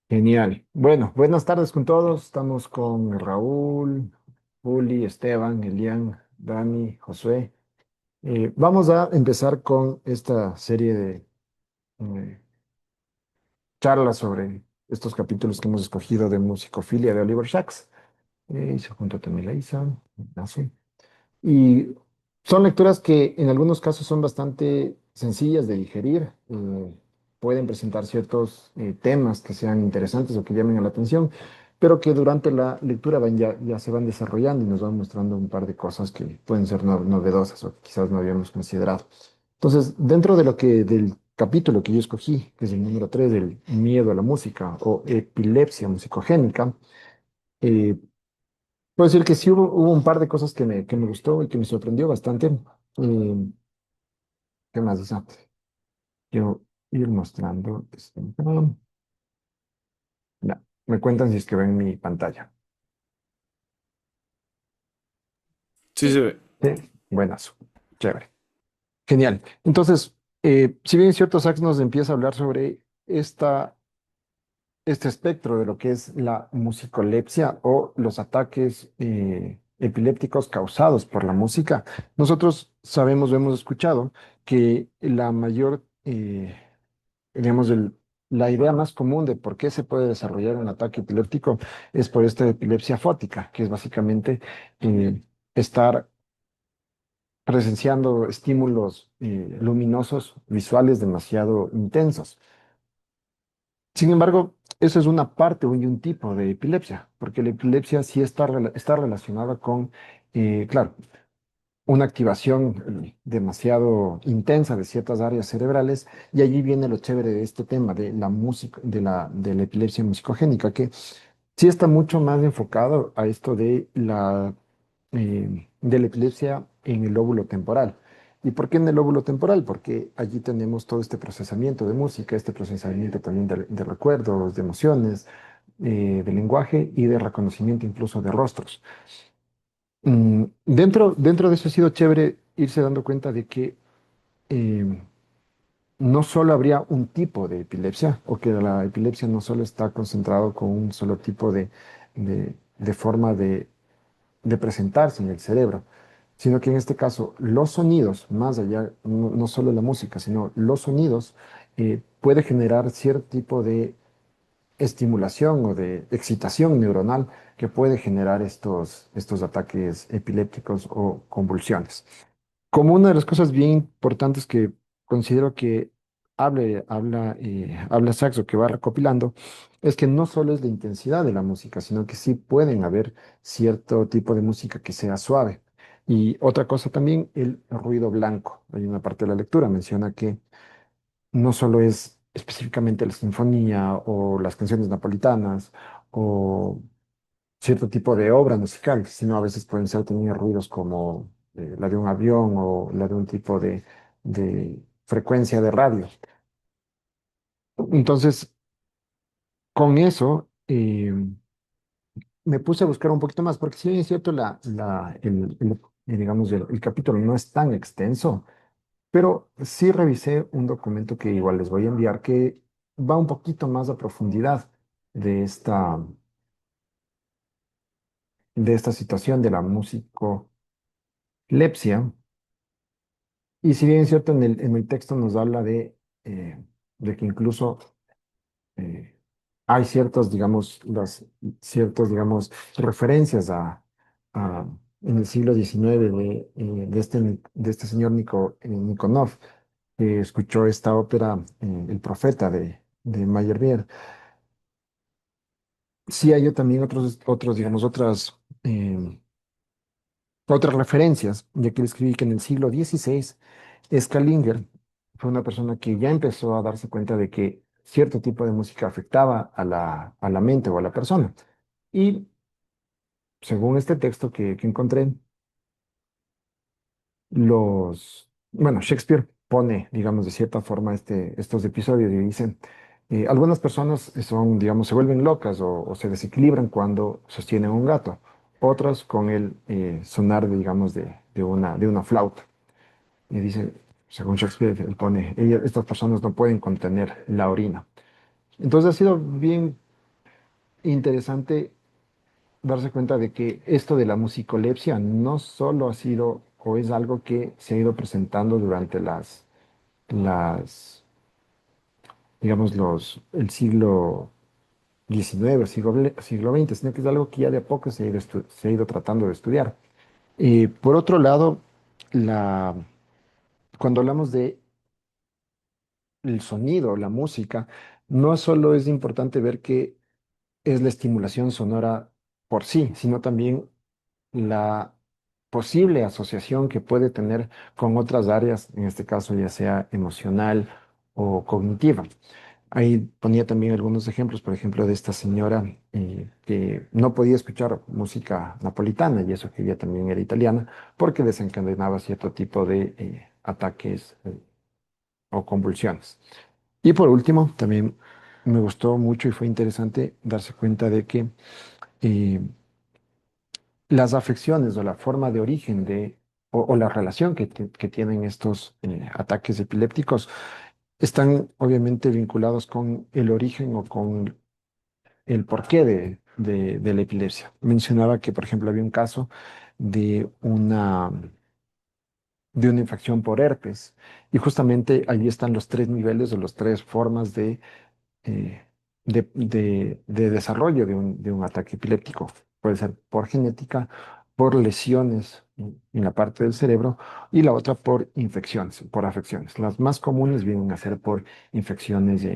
Genial. Bueno, buenas tardes con todos. Estamos con Raúl, Juli, Esteban, Elian, Dani, Josué. Vamos a empezar con esta serie de eh, charlas sobre estos capítulos que hemos escogido de musicofilia de Oliver Sacks. Y se junto también la Isa, Ignacio. Y son lecturas que en algunos casos son bastante sencillas de digerir. Pueden presentar ciertos temas que sean interesantes o que llamen a la atención, pero que durante la lectura ya se van desarrollando y nos van mostrando un par de cosas que pueden ser novedosas o que quizás no habíamos considerado. Entonces, dentro de lo que del capítulo que yo escogí, que es el número 3 del miedo a la música o epilepsia musicogénica, eh, puedo decir que sí hubo un par de cosas que me gustó y que me sorprendió bastante. ¿Qué más, Isa? Quiero ir mostrando. Ya, me cuentan si es que ven mi pantalla. Sí se ve. Sí, buenazo. Chévere. Genial. Entonces, si bien es cierto, Sachs nos empieza a hablar sobre este espectro de lo que es la musicolepsia o los ataques epilépticos causados por la música, nosotros sabemos o hemos escuchado que la mayor digamos, la idea más común de por qué se puede desarrollar un ataque epiléptico es por esta epilepsia fótica, que es básicamente estar presenciando estímulos luminosos visuales demasiado intensos. Sin embargo, eso es una parte y un tipo de epilepsia, porque la epilepsia sí está relacionada con, claro, una activación demasiado intensa de ciertas áreas cerebrales, y allí viene lo chévere de este tema de la música, de la epilepsia musicogénica, que sí está mucho más enfocado a esto de la epilepsia en el lóbulo temporal. ¿Y por qué en el lóbulo temporal? Porque allí tenemos todo este procesamiento de música, este procesamiento también de recuerdos, de emociones, de lenguaje y de reconocimiento incluso de rostros. Dentro de eso ha sido chévere irse dando cuenta de que eh, no solo habría un tipo de epilepsia, o que la epilepsia no solo está concentrado con un solo tipo de forma de presentarse en el cerebro, sino que en este caso los sonidos, más allá, no solo la música, sino los sonidos, puede generar cierto tipo de estimulación o de excitación neuronal que puede generar estos ataques epilépticos o convulsiones. Como una de las cosas bien importantes que considero que habla Saxo, que va recopilando, es que no solo es la intensidad de la música, sino que sí pueden haber cierto tipo de música que sea suave. Y otra cosa también, el ruido blanco. Hay una parte de la lectura, menciona que no solo es específicamente la sinfonía o las canciones napolitanas o cierto tipo de obra musical, sino a veces pueden ser también ruidos como la de un avión o la de un tipo de frecuencia de radio. Entonces, con eso me puse a buscar un poquito más, porque si bien es cierto, digamos, el capítulo no es tan extenso, pero sí revisé un documento que igual les voy a enviar que va un poquito más a profundidad de esta situación de la musicolepsia. Y si bien es cierto, en el texto nos habla de que incluso eh, hay ciertos, digamos, referencias en el siglo XIX de este señor Nikonov, que escuchó esta ópera, El Profeta de Meyerbeer. Sí hay también digamos, otras referencias, ya que él escribí que en el siglo XVI, Scalinger fue una persona que ya empezó a darse cuenta de que cierto tipo de música afectaba a la mente o a la persona. Y según este texto que encontré, bueno, Shakespeare pone, digamos, de cierta forma estos episodios y dice, algunas personas son, digamos, se vuelven locas o se desequilibran cuando sostienen un gato, otras con el sonar, digamos, de una flauta. Y dice, según Shakespeare, él pone, estas personas no pueden contener la orina. Entonces ha sido bien. interesante darse cuenta de que esto de la musicolepsia no solo ha sido o es algo que se ha ido presentando durante las, digamos, el siglo XIX, siglo XX, sino que es algo que ya de a poco se ha ido tratando de estudiar. Por otro lado, la, cuando hablamos de el sonido, la música, no solo es importante ver que es la estimulación sonora por sí, sino también la posible asociación que puede tener con otras áreas, en este caso ya sea emocional o cognitiva. Ahí ponía también algunos ejemplos, por ejemplo, de esta señora que no podía escuchar música napolitana, y eso que ella también era italiana, porque desencadenaba cierto tipo de ataques o convulsiones. Y por último, también me gustó mucho y fue interesante darse cuenta de que eh, las afecciones o la forma de origen o la relación que tienen estos ataques epilépticos están obviamente vinculados con el origen o con el porqué de la epilepsia. Mencionaba que, por ejemplo, había un caso de de una infección por herpes y justamente allí están los tres niveles o las tres formas eh, de desarrollo de un ataque epiléptico. Puede ser por genética, por lesiones en la parte del cerebro y la otra por infecciones, por afecciones. Las más comunes vienen a ser por infecciones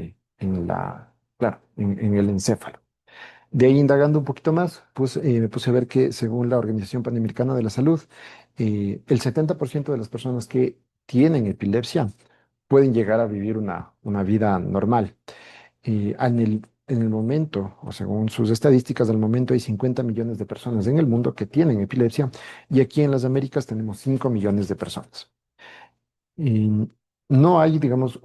claro, en el encéfalo. De ahí indagando un poquito más, pues me puse a ver que según la Organización Panamericana de la Salud, el 70% de las personas que tienen epilepsia pueden llegar a vivir una vida normal. En el momento, o según sus estadísticas, del momento hay 50 millones de personas en el mundo que tienen epilepsia y aquí en las Américas tenemos 5 millones de personas. Y no hay, digamos,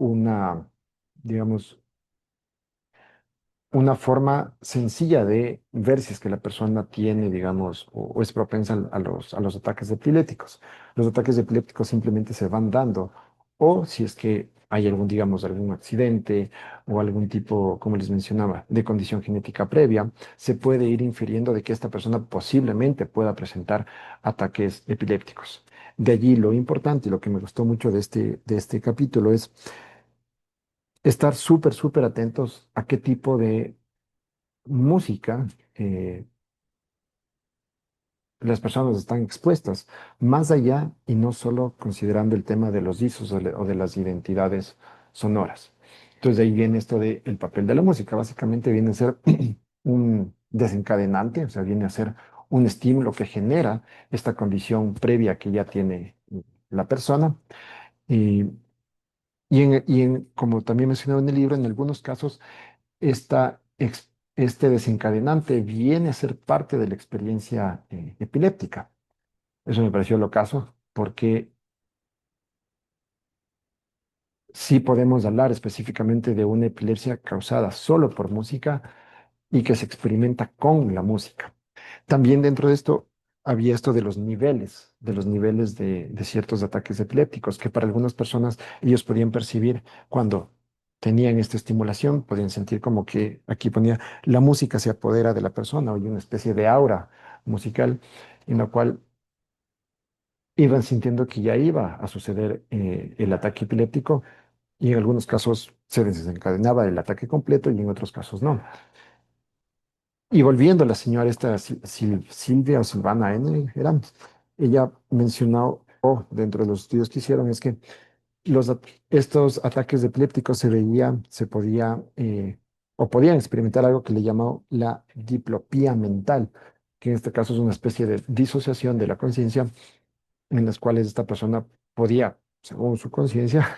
una forma sencilla de ver si es que la persona tiene, digamos, o es propensa a los ataques epilépticos. Los ataques epilépticos simplemente se van dando, o si es que hay digamos, algún accidente o algún tipo, como les mencionaba, de condición genética previa, se puede ir infiriendo de que esta persona posiblemente pueda presentar ataques epilépticos. De allí lo importante y lo que me gustó mucho de este capítulo es estar súper, súper atentos a qué tipo de música, eh, las personas están expuestas, más allá y no solo considerando el tema de los discos o de las identidades sonoras. Entonces de ahí viene esto del papel de la música. Básicamente viene a ser un desencadenante, o sea, viene a ser un estímulo que genera esta condición previa que ya tiene la persona. Y, como también mencionado en el libro, en algunos casos este desencadenante viene a ser parte de la experiencia epiléptica. Eso me pareció lo caso, porque sí podemos hablar específicamente de una epilepsia causada solo por música y que se experimenta con la música. También dentro de esto había esto de los niveles de ciertos ataques epilépticos, que para algunas personas ellos podían percibir cuando tenían esta estimulación, podían sentir como que aquí ponía la música se apodera de la persona, o hay una especie de aura musical en la cual iban sintiendo que ya iba a suceder el ataque epiléptico y en algunos casos se desencadenaba el ataque completo y en otros casos no. Y volviendo a la señora esta Silvia o Silvana N. Era, ella mencionó, o dentro de los estudios que hicieron, es que estos ataques epilépticos se podía, o podían experimentar algo que le llamó la diplopía mental, que en este caso es una especie de disociación de la conciencia en las cuales esta persona podía, según su conciencia,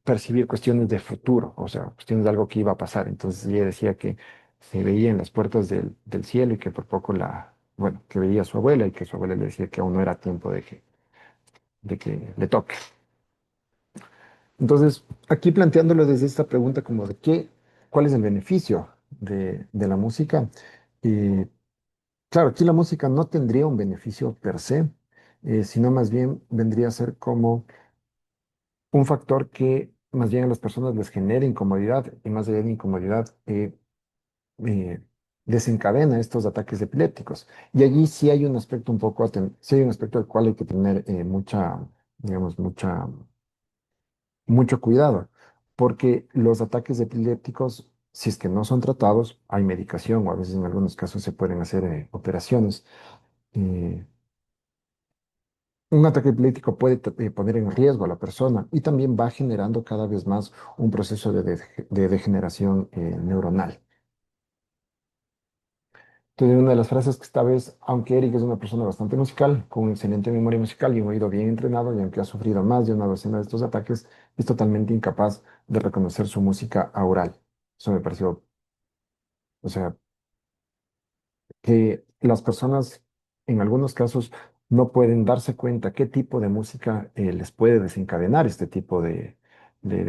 percibir cuestiones de futuro, o sea, cuestiones de algo que iba a pasar. Entonces ella decía que se veía en las puertas del cielo y que por poco bueno, que veía a su abuela y que su abuela le decía que aún no era tiempo de que le toque. Entonces, aquí planteándolo desde esta pregunta como de cuál es el beneficio de la música, y claro, aquí la música no tendría un beneficio per se, sino más bien vendría a ser como un factor que más bien a las personas les genera incomodidad y más allá de incomodidad, desencadena estos ataques epilépticos. Y allí sí hay un aspecto un poco, sí hay un aspecto al cual hay que tener digamos, mucho cuidado, porque los ataques epilépticos, si es que no son tratados, hay medicación o a veces en algunos casos se pueden hacer operaciones. eh, un ataque epiléptico puede poner en riesgo a la persona y también va generando cada vez más un proceso de degeneración neuronal. Entonces, una de las frases que esta vez, aunque Eric es una persona bastante musical, con excelente memoria musical y un oído bien entrenado, y aunque ha sufrido más de una docena de estos ataques, es totalmente incapaz de reconocer su música aural. Eso me pareció, o sea, que las personas en algunos casos no pueden darse cuenta qué tipo de música les puede desencadenar este tipo de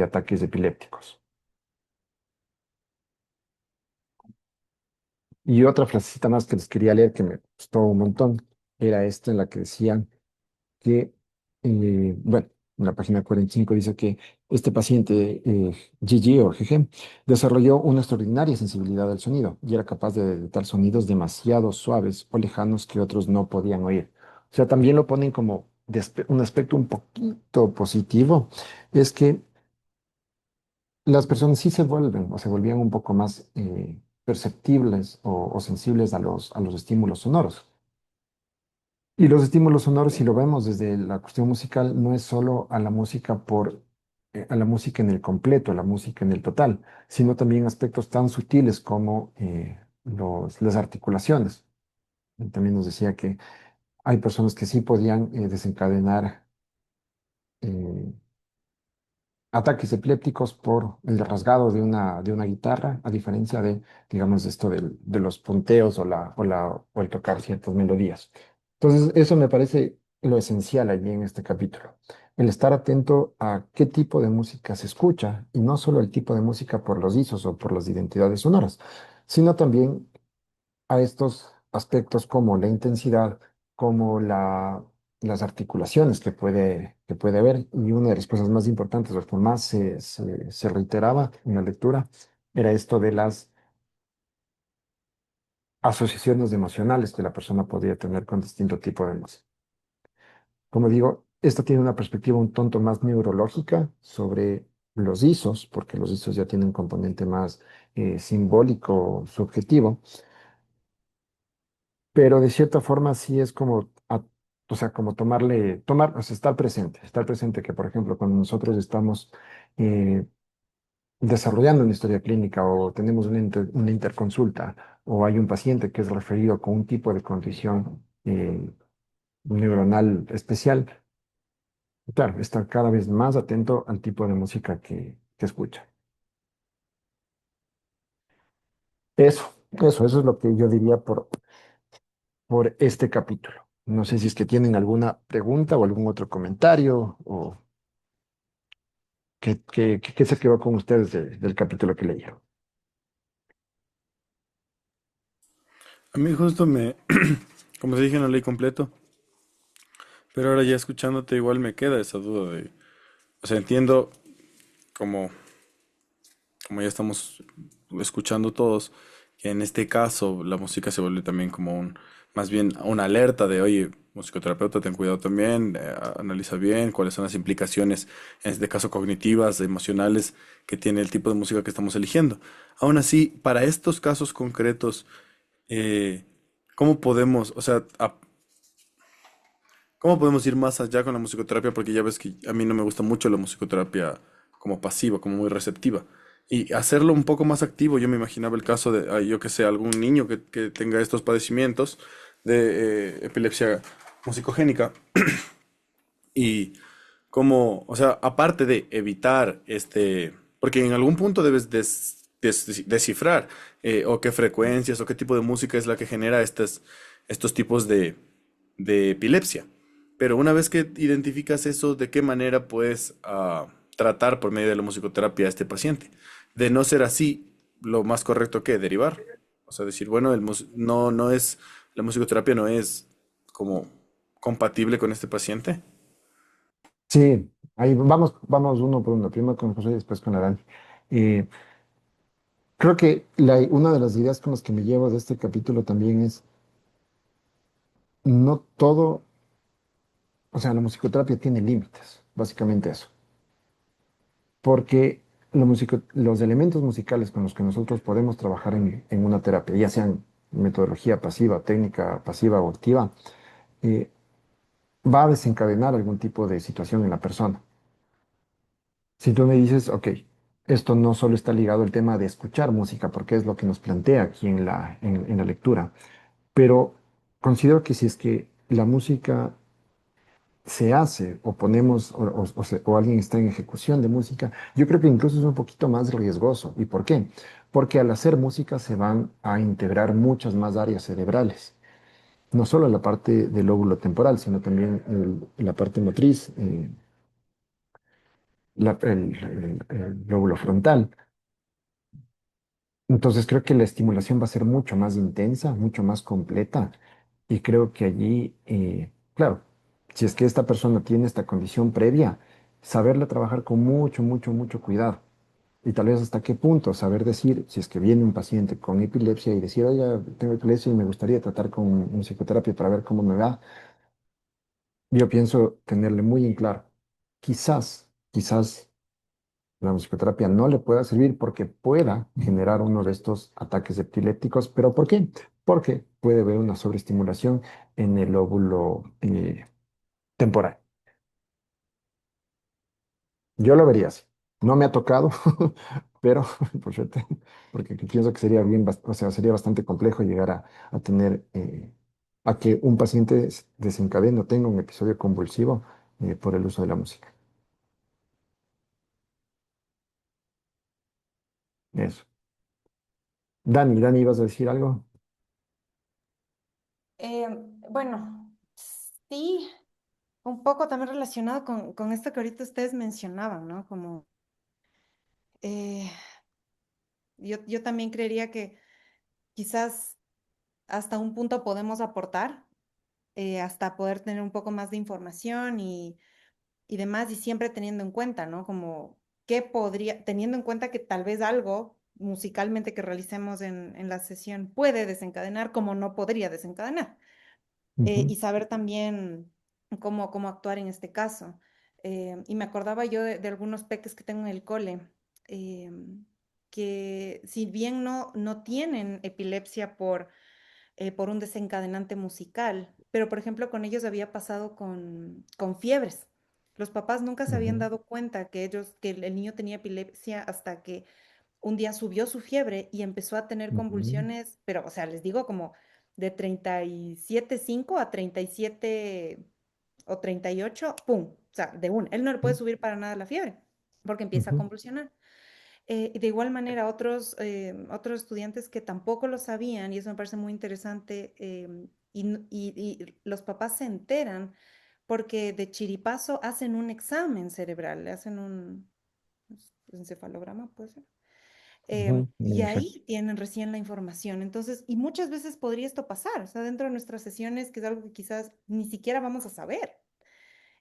ataques epilépticos. Y otra frasecita más que les quería leer que me gustó un montón, era esta en la que decían que, bueno, en la página 45 dice que este paciente, Gigi o GG, desarrolló una extraordinaria sensibilidad al sonido y era capaz de detectar sonidos demasiado suaves o lejanos que otros no podían oír. O sea, también lo ponen como un aspecto un poquito positivo, es que las personas sí se vuelven o se volvían un poco más perceptibles o sensibles a los estímulos sonoros. Y los estímulos sonoros, si lo vemos desde la cuestión musical, no es solo a la música a la música en el completo, a la música en el total, sino también aspectos tan sutiles como las articulaciones. Él también nos decía que hay personas que sí podían desencadenar eh, ataques epilépticos por el rasgado de una guitarra, a diferencia de, digamos, esto de los punteos o el tocar ciertas melodías. Entonces, eso me parece lo esencial allí en este capítulo. El estar atento a qué tipo de música se escucha, y no solo el tipo de música por los ISOs o por las identidades sonoras, sino también a estos aspectos como la intensidad, como las articulaciones que puede haber. Y una de las cosas más importantes, lo que más se reiteraba en la lectura, era esto de las asociaciones emocionales que la persona podría tener con distinto tipo de música. Como digo, esto tiene una perspectiva un tanto más neurológica sobre los ISOs, porque los ISOs ya tienen un componente más simbólico, subjetivo, pero de cierta forma sí es como, o sea, como o sea, estar presente que, por ejemplo, cuando nosotros estamos eh, desarrollando una historia clínica o tenemos una interconsulta o hay un paciente que es referido con un tipo de condición neuronal especial, claro, está cada vez más atento al tipo de música que escucha. Eso es lo que yo diría por este capítulo. No sé si es que tienen alguna pregunta o algún otro comentario o qué se quedó con ustedes del capítulo que leyeron. A mí justo como te dije, no leí completo, pero ahora ya escuchándote igual me queda esa duda de, o sea, entiendo como, como ya estamos escuchando todos, que en este caso la música se vuelve también como más bien una alerta de, oye, musicoterapeuta, ten cuidado también, analiza bien cuáles son las implicaciones, en este caso cognitivas, emocionales, que tiene el tipo de música que estamos eligiendo. Aún así, para estos casos concretos, eh, ¿cómo podemos, o sea, cómo podemos ir más allá con la musicoterapia? Porque ya ves que a mí no me gusta mucho la musicoterapia como pasiva, como muy receptiva. Y hacerlo un poco más activo, yo me imaginaba el caso de, yo que sé, algún niño que tenga estos padecimientos de epilepsia musicogénica y cómo, o sea, aparte de evitar porque en algún punto debes descifrar o qué frecuencias o qué tipo de música es la que genera estos tipos de epilepsia. Pero una vez que identificas eso, ¿de qué manera puedes tratar por medio de la musicoterapia a este paciente? De no ser así, lo más correcto que derivar. O sea, decir, bueno, no es, la musicoterapia no es como compatible con este paciente. Sí, ahí vamos uno por uno, primero con José y después con Adán. creo que una de las ideas con las que me llevo de este capítulo también es, no todo, o sea, la musicoterapia tiene límites, básicamente eso, porque los elementos musicales con los que nosotros podemos trabajar en una terapia, ya sean metodología pasiva, técnica pasiva o activa, eh, va a desencadenar algún tipo de situación en la persona. Si tú me dices, ok, esto no solo está ligado al tema de escuchar música, porque es lo que nos plantea aquí en la lectura, pero considero que si es que la música se hace o ponemos o alguien está en ejecución de música, yo creo que incluso es un poquito más riesgoso. ¿Y por qué? Porque al hacer música se van a integrar muchas más áreas cerebrales, no solo la parte del lóbulo temporal, sino también la parte motriz, el lóbulo frontal. Entonces creo que la estimulación va a ser mucho más intensa, mucho más completa y creo que allí, claro, si es que esta persona tiene esta condición previa, saberla trabajar con mucho, mucho, mucho cuidado y tal vez hasta qué punto saber decir, si es que viene un paciente con epilepsia y decir, oye, tengo epilepsia y me gustaría tratar con un psicoterapia para ver cómo me va, yo pienso tenerle muy en claro. Quizás la musicoterapia no le pueda servir porque pueda generar uno de estos ataques epilépticos. ¿Pero por qué? Porque puede haber una sobreestimulación en el lóbulo temporal. Yo lo vería así. No me ha tocado, pero por suerte, porque pienso que sería o sea, sería bastante complejo llegar a tener, a que un paciente desencadene o tenga un episodio convulsivo por el uso de la música. Eso. Dani, ¿ibas a decir algo? Eh, bueno, sí, un poco también relacionado con esto que ahorita ustedes mencionaban, ¿no? Como eh, yo también creería que quizás hasta un punto podemos aportar, hasta poder tener un poco más de información y demás, y siempre teniendo en cuenta, ¿no? Como qué podría, teniendo en cuenta que tal vez algo musicalmente que realicemos en la sesión puede desencadenar como no podría desencadenar. Ujú, Y saber también cómo actuar en este caso. Y me acordaba yo de algunos peques que tengo en el cole, eh, que si bien no tienen epilepsia por un desencadenante musical, pero por ejemplo con ellos había pasado con fiebres. Los papás nunca se habían ujú, dado cuenta que el niño tenía epilepsia hasta que un día subió su fiebre y empezó a tener ujú, convulsiones, pero, o sea, les digo como de 37,5 a 37 o 38, ¡pum! O sea, de una. Él no le puede subir para nada la fiebre porque empieza a ujú, convulsionar. Y de igual manera, otros estudiantes que tampoco lo sabían, y eso me parece muy interesante, y los papás se enteran porque de chiripazo hacen un examen cerebral, le hacen un encefalograma, puede ser. ujú, Y ujú, ahí tienen recién la información. Entonces, y muchas veces podría esto pasar, o sea, dentro de nuestras sesiones, que es algo que quizás ni siquiera vamos a saber.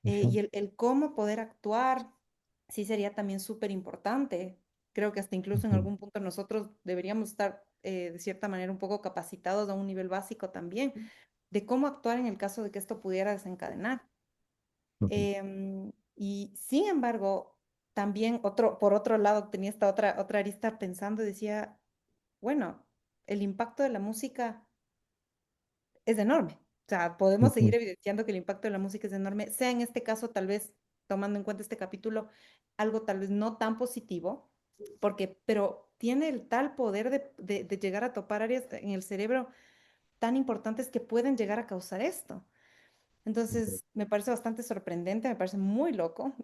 ujú, Y el cómo poder actuar, sí sería también súper importante. Creo que hasta incluso en ujú, algún punto nosotros deberíamos estar de cierta manera un poco capacitados a un nivel básico también, de cómo actuar en el caso de que esto pudiera desencadenar. ujú, Y sin embargo, también por otro lado tenía esta otra arista pensando y decía, bueno, el impacto de la música es enorme. O sea, podemos seguir ujú, evidenciando que el impacto de la música es enorme, sea en este caso tal vez, tomando en cuenta este capítulo, algo tal vez no tan positivo, pero tiene el tal poder de llegar a topar áreas en el cerebro tan importantes que pueden llegar a causar esto. ujú, Entonces, me parece bastante sorprendente, me parece muy loco.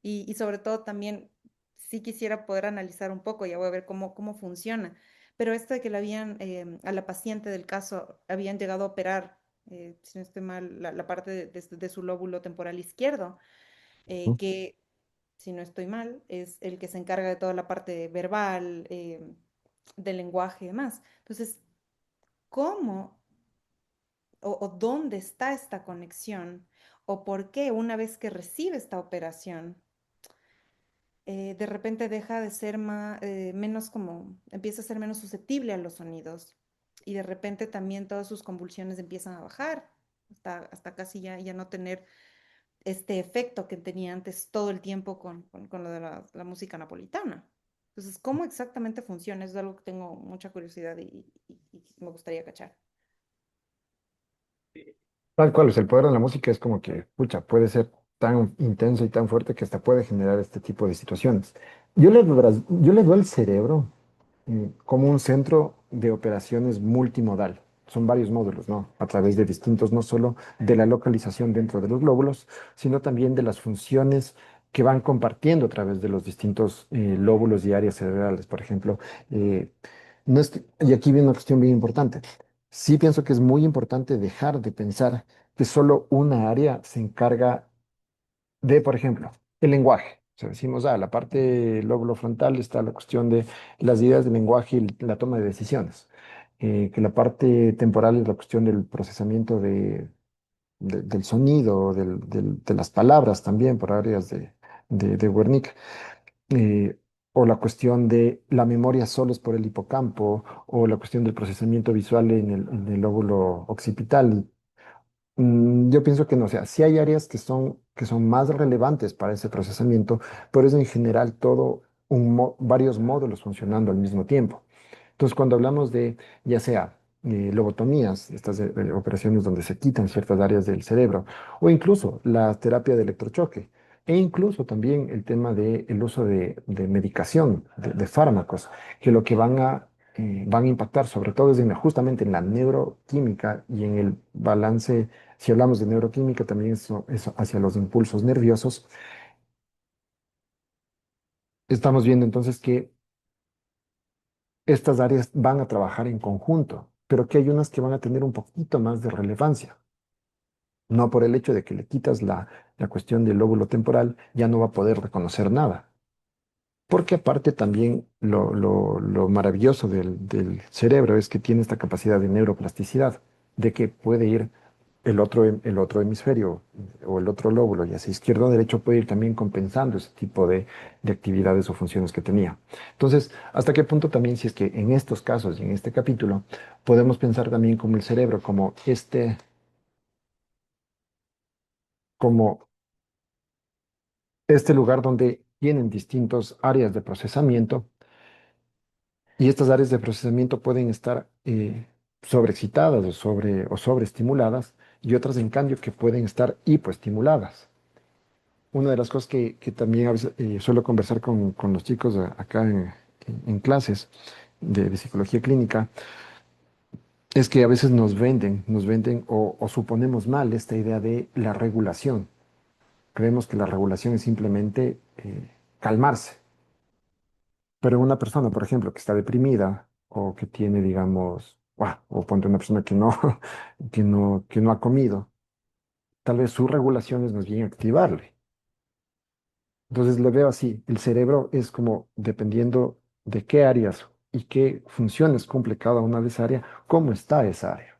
Y sobre todo también, sí quisiera poder analizar un poco, ya voy a ver cómo funciona. Pero esto de que le habían, a la paciente del caso, habían llegado a operar, si no estoy mal, la parte de su lóbulo temporal izquierdo, ujú. que, si no estoy mal, es el que se encarga de toda la parte verbal, del lenguaje y demás. Entonces, ¿cómo o dónde está esta conexión o por qué una vez que recibe esta operación de repente deja de ser más, menos como, empieza a ser menos susceptible a los sonidos y de repente también todas sus convulsiones empiezan a bajar hasta casi ya no tener este efecto que tenía antes todo el tiempo con lo de la música napolitana. Entonces, ¿cómo exactamente funciona? Es algo que tengo mucha curiosidad y me gustaría cachar. Tal cual, el poder de la música es como que, pucha, puede ser tan intenso y tan fuerte que hasta puede generar este tipo de situaciones. Yo le veo al cerebro como un centro de operaciones multimodal. Son varios módulos, ¿no? A través de distintos, no solo de la localización dentro de los glóbulos, sino también de las funciones que van compartiendo a través de los distintos lóbulos y áreas cerebrales. Por ejemplo, eh, no es y aquí viene una cuestión bien importante. Sí pienso que es muy importante dejar de pensar que solo una área se encarga de, por ejemplo, el lenguaje. O sea, decimos, la parte lóbulo frontal está la cuestión de las ideas del lenguaje y la toma de decisiones. Que la parte temporal es la cuestión del procesamiento del sonido, de las palabras también por áreas de Wernicke. eh, o la cuestión de la memoria solo es por el hipocampo, o la cuestión del procesamiento visual en el lóbulo occipital. Yo pienso que no, o sea, sí hay áreas que son más relevantes para ese procesamiento, pero es en general todo varios módulos funcionando al mismo tiempo. Entonces, cuando hablamos de ya sea lobotomías, estas operaciones donde se quitan ciertas áreas del cerebro, o incluso la terapia de electrochoque, e incluso también el tema del uso de medicación, de fármacos, que lo que van a impactar sobre todo es justamente en la neuroquímica y en el balance, si hablamos de neuroquímica, también eso hacia los impulsos nerviosos. Estamos viendo entonces que estas áreas van a trabajar en conjunto, pero que hay unas que van a tener un poquito más de relevancia. No por el hecho de que le quitas la cuestión del lóbulo temporal, ya no va a poder reconocer nada. Porque aparte también lo maravilloso del cerebro es que tiene esta capacidad de neuroplasticidad, de que puede ir el otro hemisferio o el otro lóbulo, ya sea izquierdo o derecho, puede ir también compensando ese tipo de actividades o funciones que tenía. Entonces, ¿hasta qué punto también, si es que en estos casos y en este capítulo, podemos pensar también como el cerebro, como este lugar donde tienen distintas áreas de procesamiento? Y estas áreas de procesamiento pueden estar sobreexcitadas o sobreestimuladas y otras, en cambio, que pueden estar hipoestimuladas. Una de las cosas que también a veces suelo conversar con los chicos acá en clases de psicología clínica es que a veces nos venden o suponemos mal esta idea de la regulación. Creemos que la regulación es simplemente calmarse. Pero una persona, por ejemplo, que está deprimida o que tiene, digamos, o ponte una persona que no, que no ha comido, tal vez su regulación es más bien activarle. Entonces lo veo así, el cerebro es como dependiendo de qué áreas y qué funciones cumple cada una de esa área, cómo está esa área.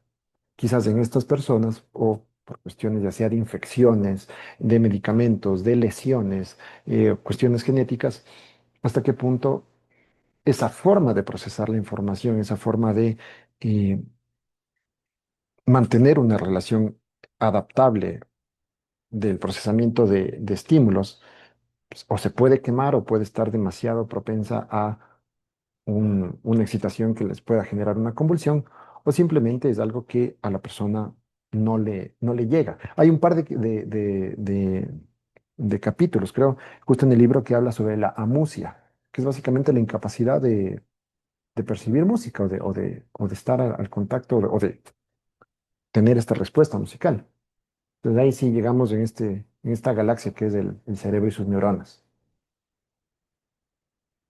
Quizás en estas personas o por cuestiones ya sea de infecciones, de medicamentos, de lesiones, cuestiones genéticas, hasta qué punto esa forma de procesar la información, esa forma de eh, mantener una relación adaptable del procesamiento de estímulos, pues, o se puede quemar o puede estar demasiado propensa a una excitación que les pueda generar una convulsión, o simplemente es algo que a la persona no le llega. Hay un par de capítulos, creo, justo en el libro que habla sobre la amusia, que es básicamente la incapacidad de percibir música o de estar al contacto o de tener esta respuesta musical. Entonces ahí sí llegamos en esta galaxia que es el cerebro y sus neuronas.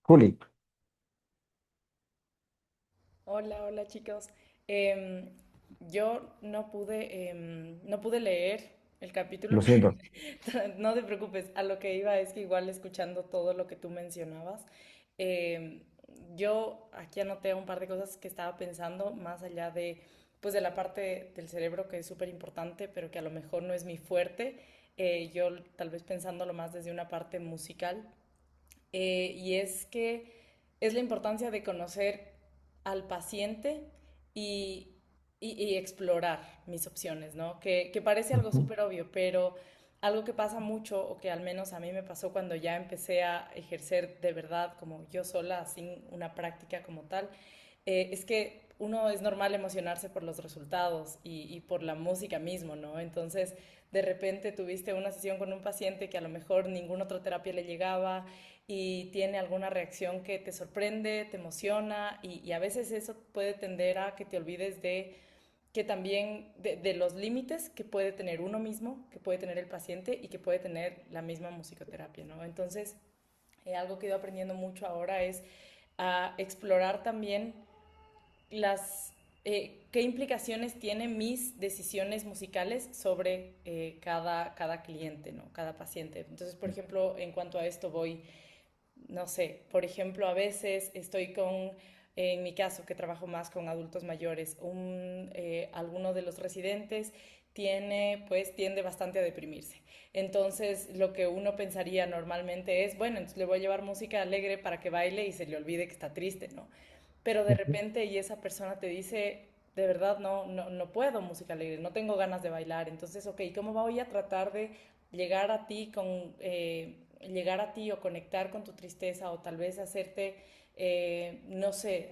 Juli, Hola, hola chicos. Em, yo no pude leer el capítulo, lo pero siento. no te preocupes. A lo que iba es que igual escuchando todo lo que tú mencionabas, em, yo aquí anoté un par de cosas que estaba pensando más allá de, pues de la parte del cerebro que es súper importante, pero que a lo mejor no es mi fuerte. Yo tal vez pensándolo más desde una parte musical. y es que es la importancia de conocer al paciente y, y explorar mis opciones, ¿no? Que parece algo Ujú, súper obvio, pero algo que pasa mucho, o que al menos a mí me pasó cuando ya empecé a ejercer de verdad como yo sola, sin una práctica como tal, es que uno es normal emocionarse por los resultados y por la música mismo, ¿no? Entonces, de repente tuviste una sesión con un paciente que a lo mejor ninguna otra terapia le llegaba y tiene alguna reacción que te sorprende, te emociona y a veces eso puede tender a que te olvides de que también de los límites que puede tener uno mismo, que puede tener el paciente y que puede tener la misma musicoterapia, ¿no? Entonces, algo que he ido aprendiendo mucho ahora es a explorar también las, qué implicaciones tienen mis decisiones musicales sobre cada cliente, ¿no? Cada paciente. Entonces, por ejemplo, en cuanto a esto voy, no sé, por ejemplo, a veces estoy con, en mi caso, que trabajo más con adultos mayores, alguno de los residentes tiende bastante a deprimirse. Entonces, lo que uno pensaría normalmente es, bueno, entonces le voy a llevar música alegre para que baile y se le olvide que está triste, ¿no? Pero de ujú. repente y esa persona te dice, de verdad no puedo música alegre, no tengo ganas de bailar, entonces, ok, ¿cómo voy a tratar de llegar a ti llegar a ti o conectar con tu tristeza o tal vez hacerte, no sé,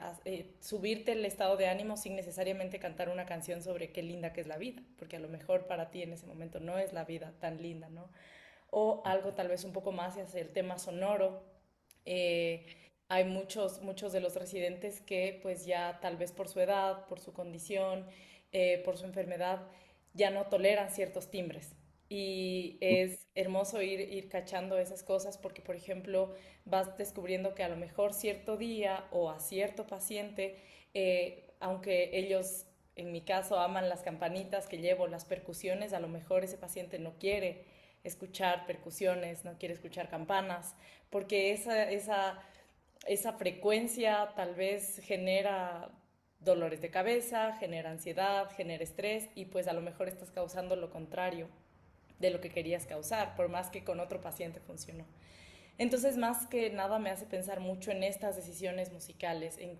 subirte el estado de ánimo sin necesariamente cantar una canción sobre qué linda que es la vida, porque a lo mejor para ti en ese momento no es la vida tan linda, ¿no? O algo tal vez un poco más hacia el tema sonoro. Eh, Hay muchos de los residentes que pues ya tal vez por su edad, por su condición, por su enfermedad, ya no toleran ciertos timbres. Y es hermoso ir cachando esas cosas porque, por ejemplo, vas descubriendo que a lo mejor cierto día o a cierto paciente, aunque ellos, en mi caso, aman las campanitas que llevo, las percusiones, a lo mejor ese paciente no quiere escuchar percusiones, no quiere escuchar campanas, porque esa frecuencia tal vez genera dolores de cabeza, genera ansiedad, genera estrés y pues a lo mejor estás causando lo contrario de lo que querías causar, por más que con otro paciente funcionó. Entonces, más que nada me hace pensar mucho en estas decisiones musicales, en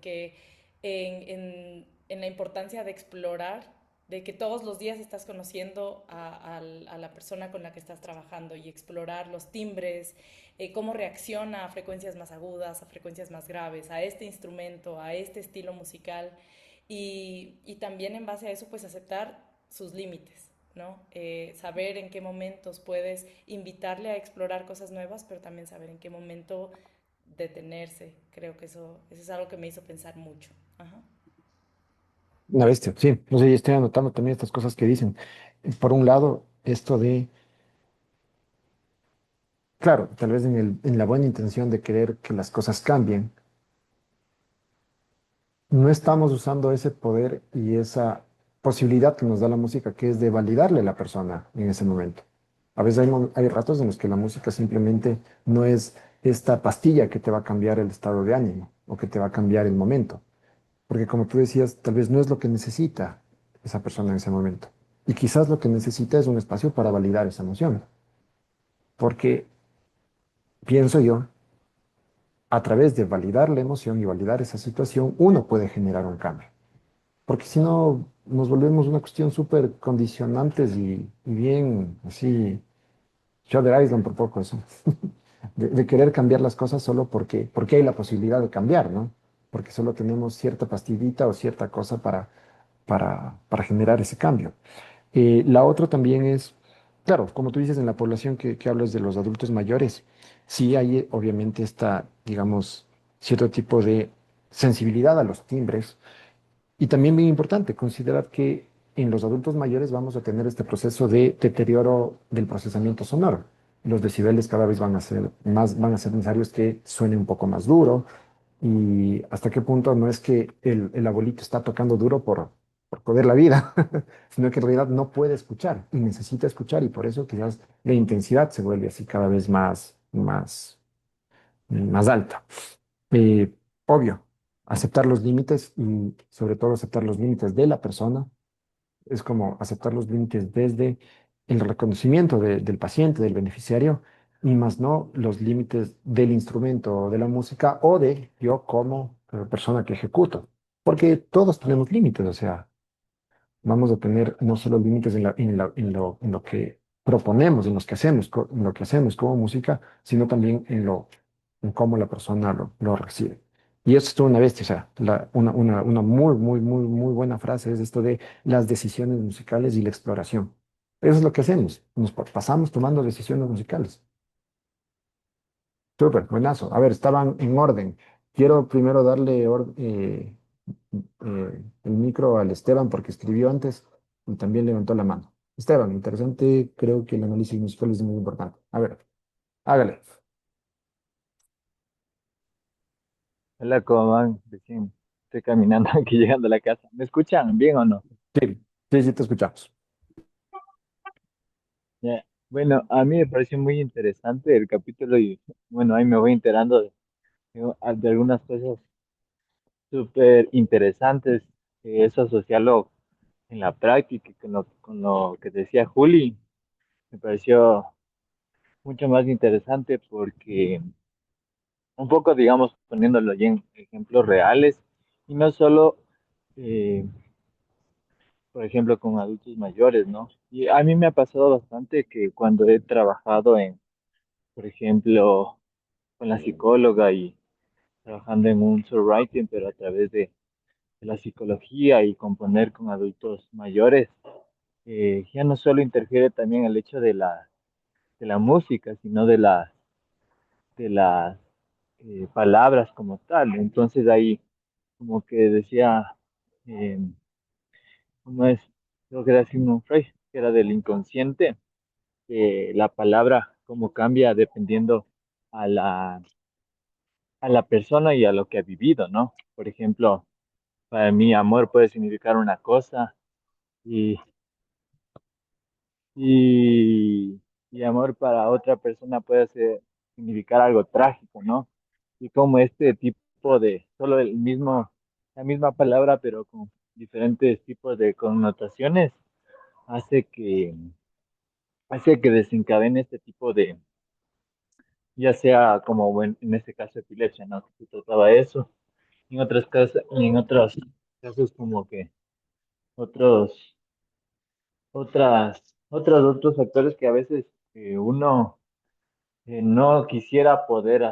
la importancia de explorar, de que todos los días estás conociendo a la persona con la que estás trabajando y explorar los timbres, cómo reacciona a frecuencias más agudas, a frecuencias más graves, a este instrumento, a este estilo musical y también en base a eso pues aceptar sus límites, ¿no? Saber en qué momentos puedes invitarle a explorar cosas nuevas, pero también saber en qué momento detenerse. Creo que eso es algo que me hizo pensar mucho. Ajá. Una bestia, sí. No sé, y estoy anotando también estas cosas que dicen. Por un lado, esto de, claro, tal vez en la buena intención de querer que las cosas cambien, no estamos usando ese poder y esa posibilidad que nos da la música, que es de validarle a la persona en ese momento. A veces hay ratos en los que la música simplemente no es esta pastilla que te va a cambiar el estado de ánimo o que te va a cambiar el momento. Porque como tú decías, tal vez no es lo que necesita esa persona en ese momento. Y quizás lo que necesita es un espacio para validar esa emoción. Porque pienso yo, a través de validar la emoción y validar esa situación, uno puede generar un cambio. Porque si no, nos volvemos una cuestión súper condicionantes y bien así, Shutter Island por poco eso, de querer cambiar las cosas solo porque hay la posibilidad de cambiar, ¿no? Porque solo tenemos cierta pastillita o cierta cosa para generar ese cambio. La otra también es, claro, como tú dices, en la población que hablas de los adultos mayores, sí hay obviamente esta, digamos, cierto tipo de sensibilidad a los timbres y también bien importante, considerar que en los adultos mayores vamos a tener este proceso de deterioro del procesamiento sonoro. Los decibeles cada vez van a ser necesarios que suene un poco más duro. Y hasta qué punto no es que el abuelito está tocando duro por joder la vida, sino que en realidad no puede escuchar y necesita escuchar y por eso quizás la intensidad se vuelve así cada vez más alta. Eh, Obvio, aceptar los límites y sobre todo aceptar los límites de la persona es como aceptar los límites desde el reconocimiento del paciente, del beneficiario, y más no los límites del instrumento o de la música o de yo como persona que ejecuto. Porque todos tenemos límites, o sea, vamos a tener no solo límites en lo que proponemos, en los que hacemos, en lo que hacemos como música, sino también en cómo la persona lo recibe. Y eso es toda una bestia, o sea, una muy, muy, muy, muy buena frase es esto de las decisiones musicales y la exploración. Eso es lo que hacemos, nos pasamos tomando decisiones musicales. Súper, buenazo. A ver, estaban en orden. Quiero primero darle el micro al Esteban porque escribió antes y también levantó la mano. Esteban, interesante, creo que el análisis musical es muy importante. A ver, hágale. Hola, ¿cómo van? Recién estoy caminando aquí llegando a la casa. ¿Me escuchan bien o no? Sí, sí, sí, te escuchamos. Ya. Bueno, a mí me pareció muy interesante el capítulo y bueno, ahí me voy enterando de algunas cosas súper interesantes que es asociarlo en la práctica y con lo que decía Juli. Me pareció mucho más interesante porque un poco, digamos, poniéndolo ya en ejemplos reales y no solo eh, por ejemplo, con adultos mayores, ¿no? Y a mí me ha pasado bastante que cuando he trabajado por ejemplo, con la psicóloga y trabajando en un writing, pero a través de la psicología y componer con adultos mayores, ya no solo interfiere también el hecho de la música, sino de las palabras como tal. Entonces ahí como que decía, eh, ¿cómo es? Creo que era Sigmund Freud, que era del inconsciente la palabra, cómo cambia dependiendo a a la persona y a lo que ha vivido, ¿no? Por ejemplo, para mí amor puede significar una cosa y, y amor para otra persona puede significar algo trágico, ¿no? Y como este tipo de, solo la misma palabra, pero con diferentes tipos de connotaciones, hace hace que desencadene este tipo de ya sea como en este caso epilepsia, ¿no? Que se trataba de eso, y en otros casos, y en otros casos como que otros, otros factores que a veces uno no quisiera poder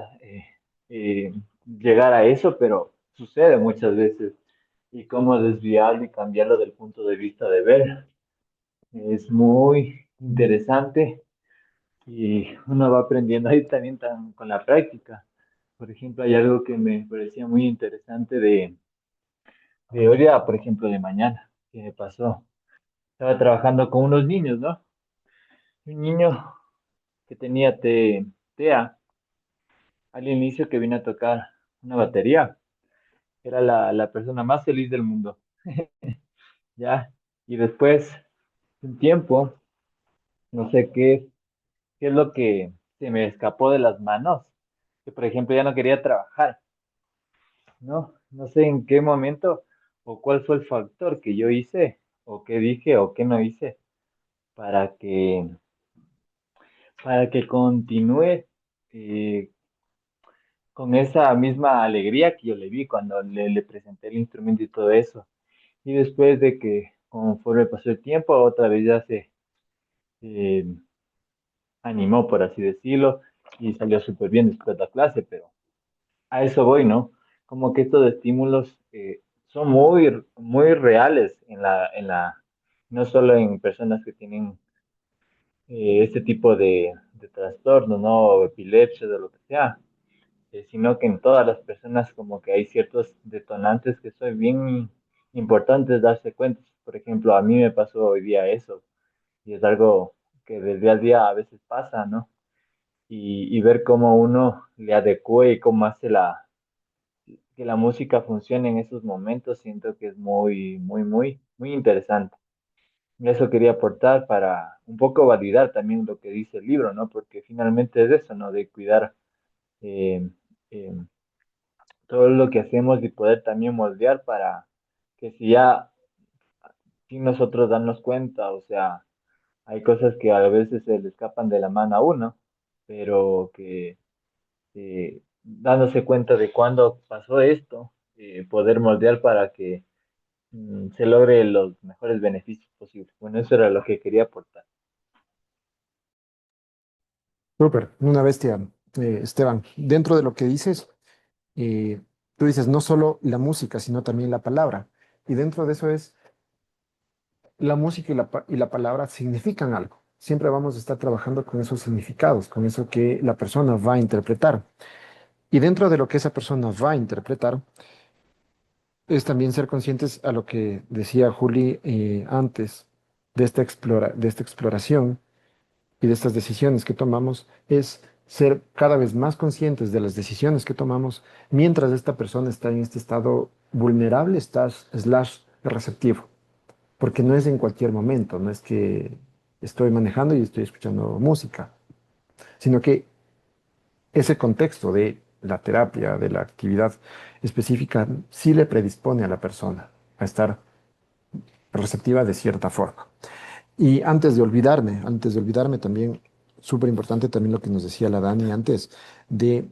llegar a eso, pero sucede muchas veces. Y cómo desviarlo y cambiarlo del punto de vista de ver. Es muy interesante y uno va aprendiendo ahí también con la práctica. Por ejemplo, hay algo que me parecía muy interesante de hoy día, por ejemplo, de mañana, que me pasó. Estaba trabajando con unos niños, ¿no? Un niño que tenía TEA al inicio que vino a tocar una batería. Era la persona más feliz del mundo, ¿ya? Y después, un tiempo, no sé qué es lo que se me escapó de las manos, que por ejemplo ya no quería trabajar, ¿no? No sé en qué momento o cuál fue el factor que yo hice o qué dije o qué no hice para para que continúe eh, con esa misma alegría que yo le vi cuando le presenté el instrumento y todo eso. Y después de que conforme pasó el tiempo, otra vez ya se eh, animó, por así decirlo, y salió súper bien después de la clase, pero a eso voy, ¿no? Como que estos estímulos son muy reales no solo en personas que tienen este tipo de trastorno, ¿no? O epilepsia, o lo que sea, sino que en todas las personas como que hay ciertos detonantes que son bien importantes darse cuenta. Por ejemplo, a mí me pasó hoy día eso, y es algo que del día a día a veces pasa, ¿no? Y ver cómo uno le adecua y cómo hace que la música funcione en esos momentos, siento que es muy interesante. Y eso quería aportar para un poco validar también lo que dice el libro, ¿no? Porque finalmente es eso, ¿no? De cuidar eh, eh, todo lo que hacemos y poder también moldear para que si ya sin nosotros darnos cuenta, o sea, hay cosas que a veces se le escapan de la mano a uno, pero que dándose cuenta de cuándo pasó esto, poder moldear para que se logre los mejores beneficios posibles. Bueno, eso era lo que quería aportar. Súper, una bestia, Esteban. Dentro de lo que dices, tú dices no solo la música, sino también la palabra. Y dentro de eso es la música y la palabra significan algo. Siempre vamos a estar trabajando con esos significados, con eso que la persona va a interpretar. Y dentro de lo que esa persona va a interpretar, es también ser conscientes a lo que decía Juli antes de de esta exploración y de estas decisiones que tomamos, es ser cada vez más conscientes de las decisiones que tomamos mientras esta persona está en este estado vulnerable, estás slash receptivo, porque no es en cualquier momento, no es que estoy manejando y estoy escuchando música, sino que ese contexto de la terapia, de la actividad específica, sí le predispone a la persona a estar receptiva de cierta forma. Y antes de olvidarme también, súper importante también lo que nos decía la Dani antes, de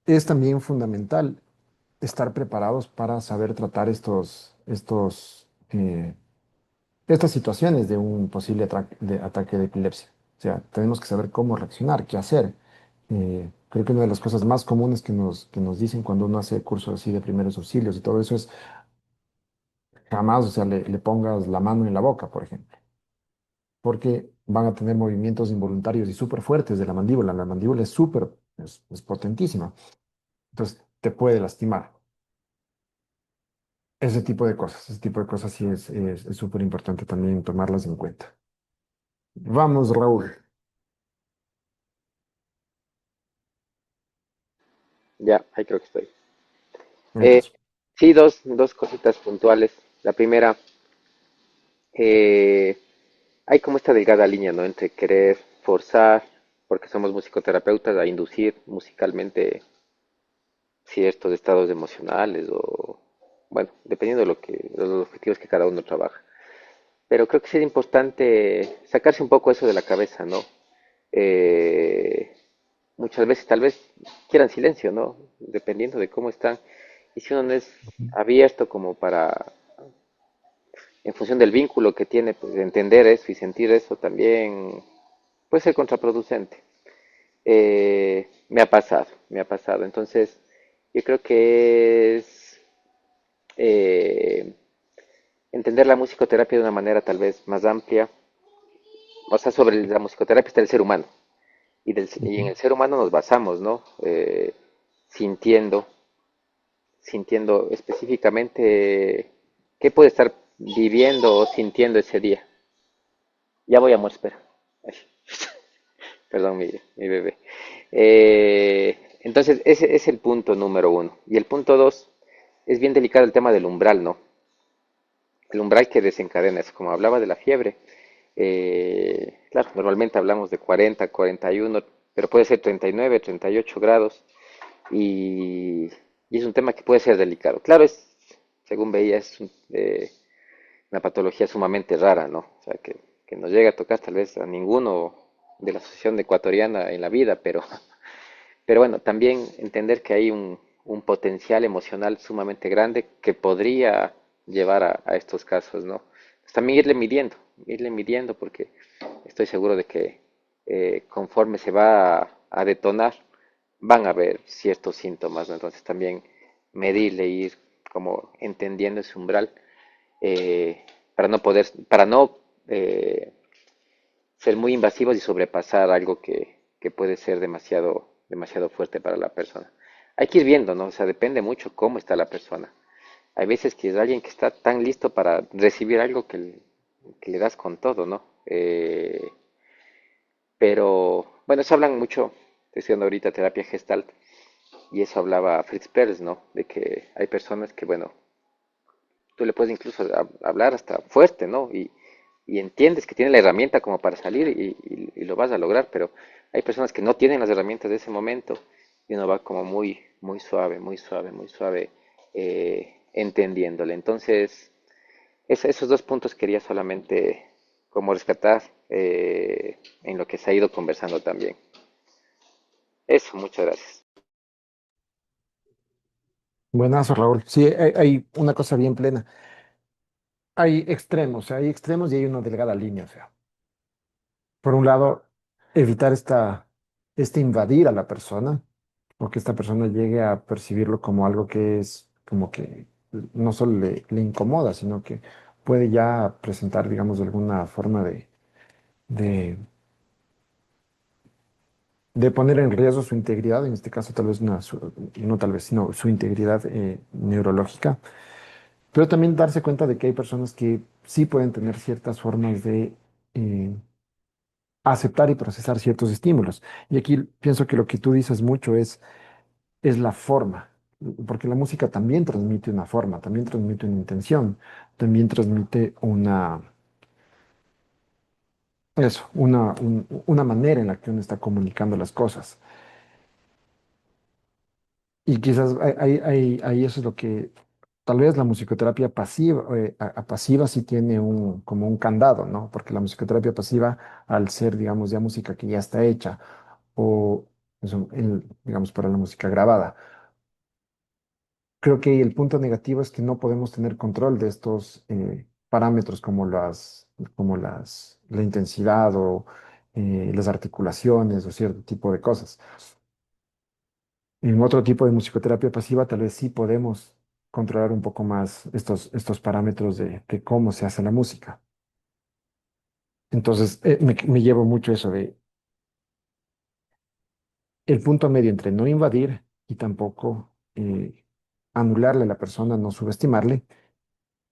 es también fundamental estar preparados para saber tratar estas situaciones de un posible de ataque de epilepsia. O sea, tenemos que saber cómo reaccionar, qué hacer. Creo que una de las cosas más comunes que nos dicen cuando uno hace cursos así de primeros auxilios y todo eso es jamás, o sea, le pongas la mano en la boca, por ejemplo, porque van a tener movimientos involuntarios y súper fuertes de la mandíbula. La mandíbula es súper, es potentísima. Entonces, te puede lastimar. Ese tipo de cosas sí es súper importante también tomarlas en cuenta. Vamos, Raúl. Ya, ahí creo que estoy. Ahí Eh, estás. sí, dos cositas puntuales. La primera, eh, hay como esta delgada línea, ¿no? Entre querer forzar, porque somos musicoterapeutas, a inducir musicalmente ciertos estados emocionales o, bueno, dependiendo de los objetivos que cada uno trabaja. Pero creo que sí es importante sacarse un poco eso de la cabeza, ¿no? Eh, Muchas veces tal vez quieran silencio, ¿no? Dependiendo de cómo están. Y si uno no es abierto como para, en función del vínculo que tiene, pues entender eso y sentir eso también puede ser contraproducente. Me ha pasado. Entonces, yo creo que es eh, entender la musicoterapia de una manera tal vez más amplia. O sea, sobre la musicoterapia está el ser humano. Y en Ujú. el ser humano nos basamos, ¿no? Sintiendo, sintiendo específicamente qué puede estar viviendo o sintiendo ese día. Ya voy, amor, espera. Ay, perdón, mi bebé. Entonces, ese es el punto número uno. Y el punto dos, es bien delicado el tema del umbral, ¿no? El umbral que desencadena eso. Como hablaba de la fiebre, claro, normalmente hablamos de 40, 41, pero puede ser 39, 38 grados. Y, y es un tema que puede ser delicado. Claro, según veía, una patología sumamente rara, ¿no? O sea, que no llega a tocar tal vez a ninguno de la asociación ecuatoriana en la vida, pero bueno, también entender que hay un potencial emocional sumamente grande que podría llevar a estos casos, ¿no? Pues también irle midiendo, porque estoy seguro de que conforme se va a detonar, van a haber ciertos síntomas, ¿no? Entonces también medirle, ir como entendiendo ese umbral para no ser muy invasivos y sobrepasar algo que puede ser demasiado fuerte para la persona. Hay que ir viendo, ¿no? O sea, depende mucho cómo está la persona. Hay veces que es alguien que está tan listo para recibir algo que le das con todo, ¿no? Pero, bueno, eso hablan mucho, estoy estudiando ahorita terapia gestalt, y eso hablaba Fritz Perls, ¿no? De que hay personas que, bueno, tú le puedes incluso hablar hasta fuerte, ¿no? Y entiendes que tiene la herramienta como para salir y lo vas a lograr, pero hay personas que no tienen las herramientas de ese momento y uno va como muy suave, muy suave, muy suave, entendiéndole. Entonces, esos dos puntos quería solamente como rescatar, en lo que se ha ido conversando también. Eso, muchas gracias. Buenazo, Raúl. Sí, hay una cosa bien plena. Hay extremos y hay una delgada línea, o sea. Por un lado, evitar este invadir a la persona, o que esta persona llegue a percibirlo como algo que es como que no solo le incomoda, sino que puede ya presentar, digamos, alguna forma de, de poner en riesgo su integridad, en este caso tal vez no tal vez, sino su integridad neurológica, pero también darse cuenta de que hay personas que sí pueden tener ciertas formas de eh, aceptar y procesar ciertos estímulos. Y aquí pienso que lo que tú dices mucho es la forma, porque la música también transmite una forma, también transmite una intención, también transmite una manera en la que uno está comunicando las cosas. Y quizás ahí eso es lo que, tal vez la musicoterapia pasiva, pasiva sí tiene como un candado, ¿no? Porque la musicoterapia pasiva, al ser, digamos, ya música que ya está hecha, o digamos, para la música grabada, creo que el punto negativo es que no podemos tener control de estos parámetros la intensidad o las articulaciones o cierto tipo de cosas. En otro tipo de musicoterapia pasiva tal vez sí podemos controlar un poco más estos parámetros de cómo se hace la música. Entonces, me llevo mucho eso de el punto medio entre no invadir y tampoco anularle a la persona, no subestimarle,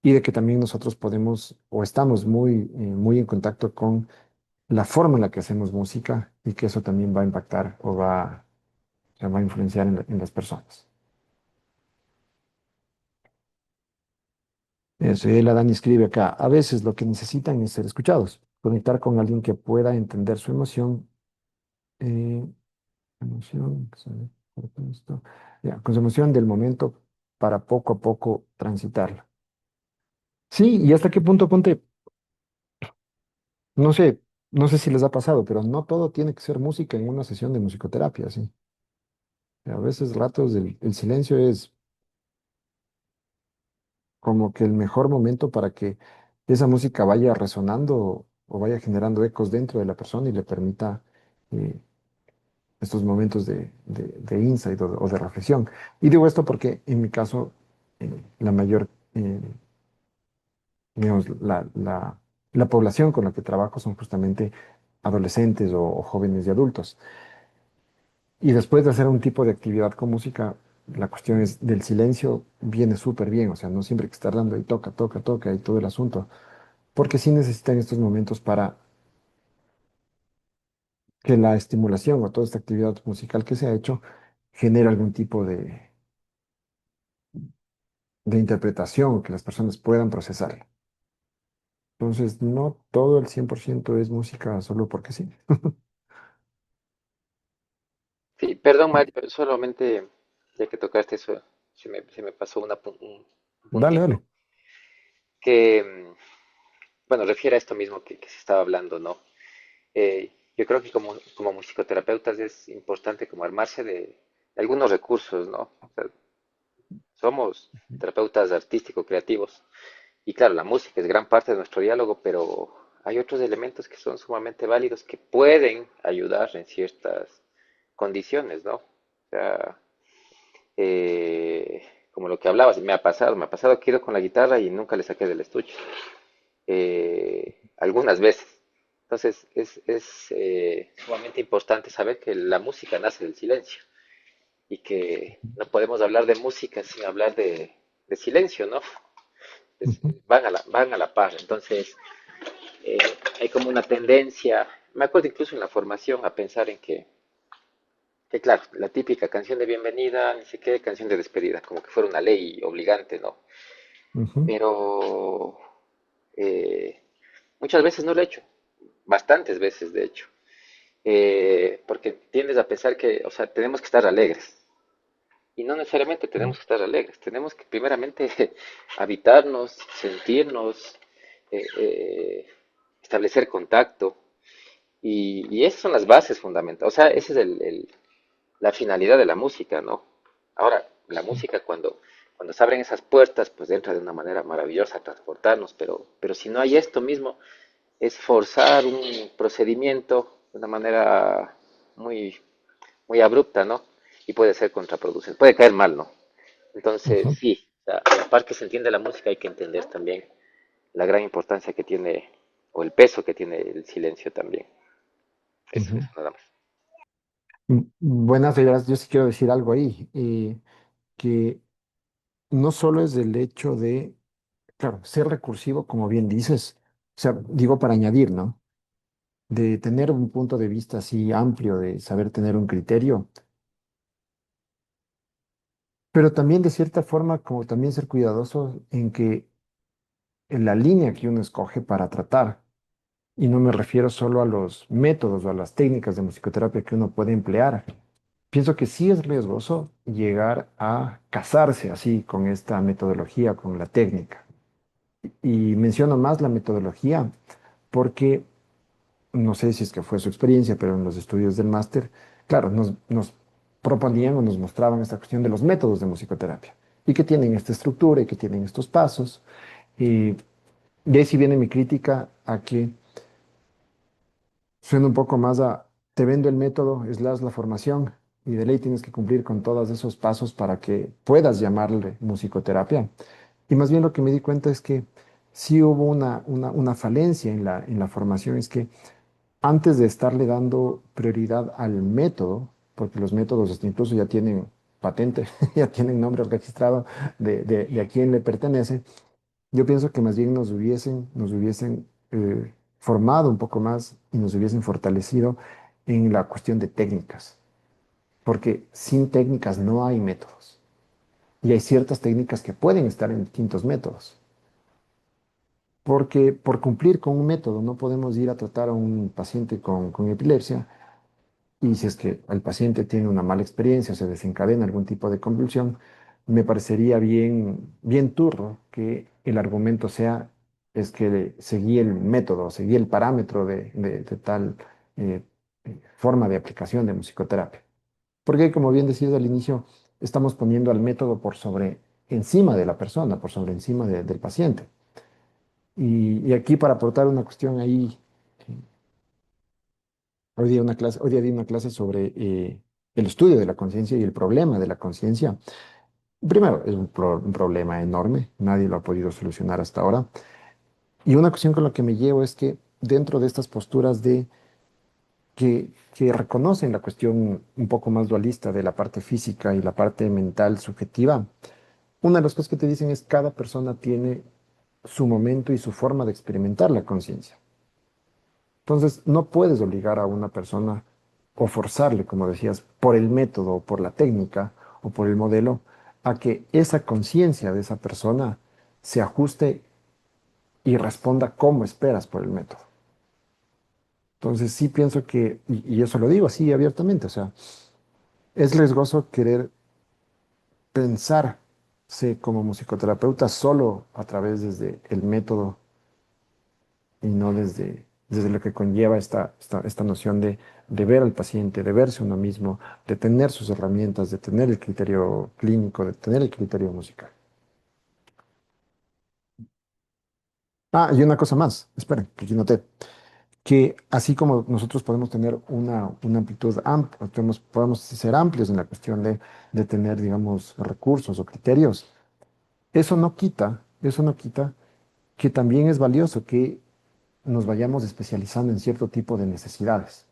y de que también nosotros podemos o estamos muy en contacto con la forma en la que hacemos música y que eso también va a impactar o sea, va a influenciar en las personas. Eso, y la Dani escribe acá, a veces lo que necesitan es ser escuchados, conectar con alguien que pueda entender su emoción, eh, con su emoción del momento para poco a poco transitarla. Sí, y hasta qué punto, ponte, no sé, no sé si les ha pasado, pero no todo tiene que ser música en una sesión de musicoterapia, sí. A veces ratos el silencio es como que el mejor momento para que esa música vaya resonando o vaya generando ecos dentro de la persona y le permita eh, estos momentos de insight o de reflexión. Y digo esto porque en mi caso, la mayor, digamos, la población con la que trabajo son justamente adolescentes o jóvenes y adultos. Y después de hacer un tipo de actividad con música, la cuestión es del silencio viene súper bien, o sea, no siempre hay que estar dando y toca, toca, toca y todo el asunto, porque sí necesitan estos momentos para que la estimulación o toda esta actividad musical que se ha hecho genere algún tipo de interpretación que las personas puedan procesar. Entonces, no todo el 100% es música solo porque sí. Sí, perdón, Mario, pero solamente ya que tocaste eso, se me pasó un Dale, puntito dale. que, bueno, refiere a esto mismo que se estaba hablando, ¿no? Yo creo que como musicoterapeutas es importante como armarse de algunos recursos, ¿no? O sea, somos terapeutas artísticos, creativos, y claro, la música es gran parte de nuestro diálogo, pero hay otros elementos que son sumamente válidos que pueden ayudar en ciertas condiciones, ¿no? O sea, como lo que hablabas, me ha pasado que he ido con la guitarra y nunca le saqué del estuche, algunas veces. Entonces, es sumamente importante saber que la música nace del silencio y que no podemos hablar de música sin hablar de silencio, ¿no? Ujú, Van a la par. Entonces, eh, hay como una tendencia, me acuerdo incluso en la formación, a pensar en que claro, la típica canción de bienvenida, ni sé qué, canción de despedida, como que fuera una ley obligante, ¿no? ujú, Pero eh, muchas veces no lo he hecho, bastantes veces de hecho, porque tiendes a pensar que, o sea, tenemos que estar alegres. Y no necesariamente tenemos que estar alegres, tenemos que primeramente habitarnos, sentirnos, eh, eh, establecer contacto. Y esas son las bases fundamentales. O sea, esa es la finalidad de la música, ¿no? Ahora, la música cuando se abren esas puertas, pues entra de una manera maravillosa a transportarnos, pero si no hay esto mismo, es forzar un procedimiento de una manera muy, muy abrupta, ¿no? Y puede ser contraproducente, puede caer mal, ¿no? Entonces, Ujú, sí, o sea, a la par que se entiende la música, hay que entender también la gran importancia que tiene, o el peso que tiene el silencio también. Eso ujú. nada más. Buenas ideas. Yo sí quiero decir algo ahí, que no solo es el hecho de, claro, ser recursivo, como bien dices, o sea, digo para añadir, ¿no? De tener un punto de vista así amplio, de saber tener un criterio, pero también de cierta forma como también ser cuidadoso en que en la línea que uno escoge para tratar, y no me refiero solo a los métodos o a las técnicas de musicoterapia que uno puede emplear. Pienso que sí es riesgoso llegar a casarse así con esta metodología, con la técnica. Y menciono más la metodología porque no sé si es que fue su experiencia, pero en los estudios del máster, claro, nos proponían o nos mostraban esta cuestión de los métodos de musicoterapia y que tienen esta estructura y que tienen estos pasos. Y de ahí sí viene mi crítica a que suena un poco más a, te vendo el método, slash la formación, y de ley tienes que cumplir con todos esos pasos para que puedas llamarle musicoterapia. Y más bien lo que me di cuenta es que sí hubo una falencia en la formación, es que antes de estarle dando prioridad al método, porque los métodos hasta incluso ya tienen patente, ya tienen nombre registrado de a quién le pertenece, yo pienso que más bien nos hubiesen formado un poco más y nos hubiesen fortalecido en la cuestión de técnicas, porque sin técnicas no hay métodos. Y hay ciertas técnicas que pueden estar en distintos métodos. Porque por cumplir con un método no podemos ir a tratar a un paciente con epilepsia. Y si es que el paciente tiene una mala experiencia o se desencadena algún tipo de convulsión, me parecería bien turro que el argumento sea es que seguí el método, seguí el parámetro de tal eh, forma de aplicación de musicoterapia. Porque, como bien decías al inicio, estamos poniendo al método por sobre encima de la persona, por sobre encima del paciente. Y aquí para aportar una cuestión ahí, hoy día di una clase sobre el estudio de la conciencia y el problema de la conciencia. Primero, es un problema enorme, nadie lo ha podido solucionar hasta ahora. Y una cuestión con la que me llevo es que dentro de estas posturas que reconocen la cuestión un poco más dualista de la parte física y la parte mental subjetiva, una de las cosas que te dicen es cada persona tiene su momento y su forma de experimentar la conciencia. Entonces, no puedes obligar a una persona o forzarle, como decías, por el método, o por la técnica o por el modelo, a que esa conciencia de esa persona se ajuste y responda como esperas por el método. Entonces, sí pienso que, y eso lo digo así abiertamente, o sea, es riesgoso querer pensarse como musicoterapeuta solo a través desde el método y no desde lo que conlleva esta noción de ver al paciente, de verse uno mismo, de tener sus herramientas, de tener el criterio clínico, de tener el criterio musical. Ah, y una cosa más, esperen, que aquí noté, que así como nosotros podemos tener una amplitud amplia, podemos ser amplios en la cuestión de tener, digamos, recursos o criterios, eso no quita que también es valioso que nos vayamos especializando en cierto tipo de necesidades.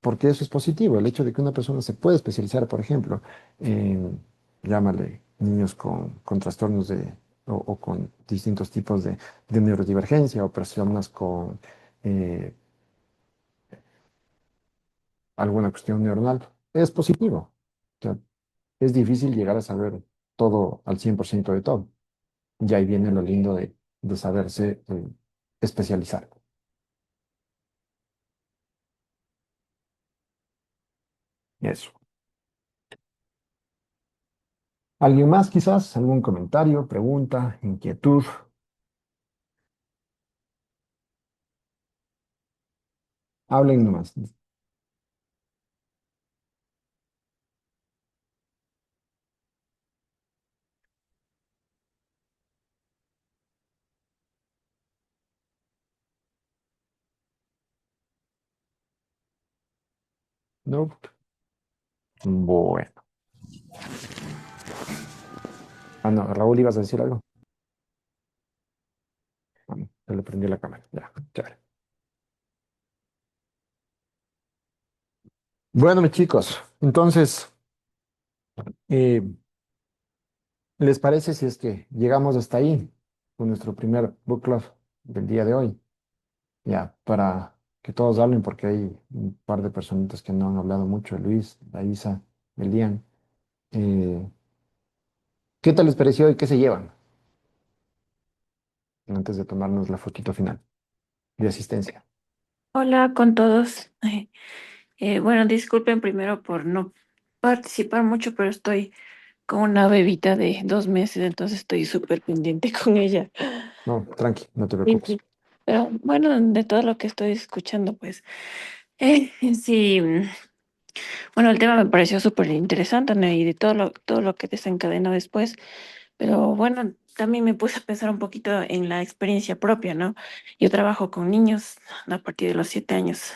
Porque eso es positivo, el hecho de que una persona se puede especializar, por ejemplo, en, llámale, niños con trastornos o con distintos tipos de neurodivergencia o personas con eh, alguna cuestión neuronal, es positivo. O sea, es difícil llegar a saber todo al 100% de todo. Y ahí viene lo lindo de saberse especializar. Eso. ¿Alguien más quizás? ¿Algún comentario, pregunta, inquietud? Hablen nomás. No. Bueno. Ah, no, Raúl, ¿ibas a decir algo? Ah, no, se le prendió la cámara. Ya, chévere. Bueno, mis chicos, entonces, eh, ¿les parece si es que llegamos hasta ahí con nuestro primer book club del día de hoy? Ya, para que todos hablen, porque hay un par de personitas que no han hablado mucho, Luis, la Isa, Elian. Eh, ¿Qué tal les pareció y qué se llevan antes de tomarnos la fotito final de asistencia? Hola con todos. Bueno, disculpen primero por no participar mucho, pero estoy con una bebita de 2 meses, entonces estoy súper pendiente con ella. No, tranqui, no te Sí, preocupes. sí. Pero bueno, de todo lo que estoy escuchando, pues sí, bueno, el tema me pareció súper interesante, ¿no? Y de todo lo que desencadenó después. Pero bueno, también me puse a pensar un poquito en la experiencia propia, ¿no? Yo trabajo con niños a partir de los 7 años.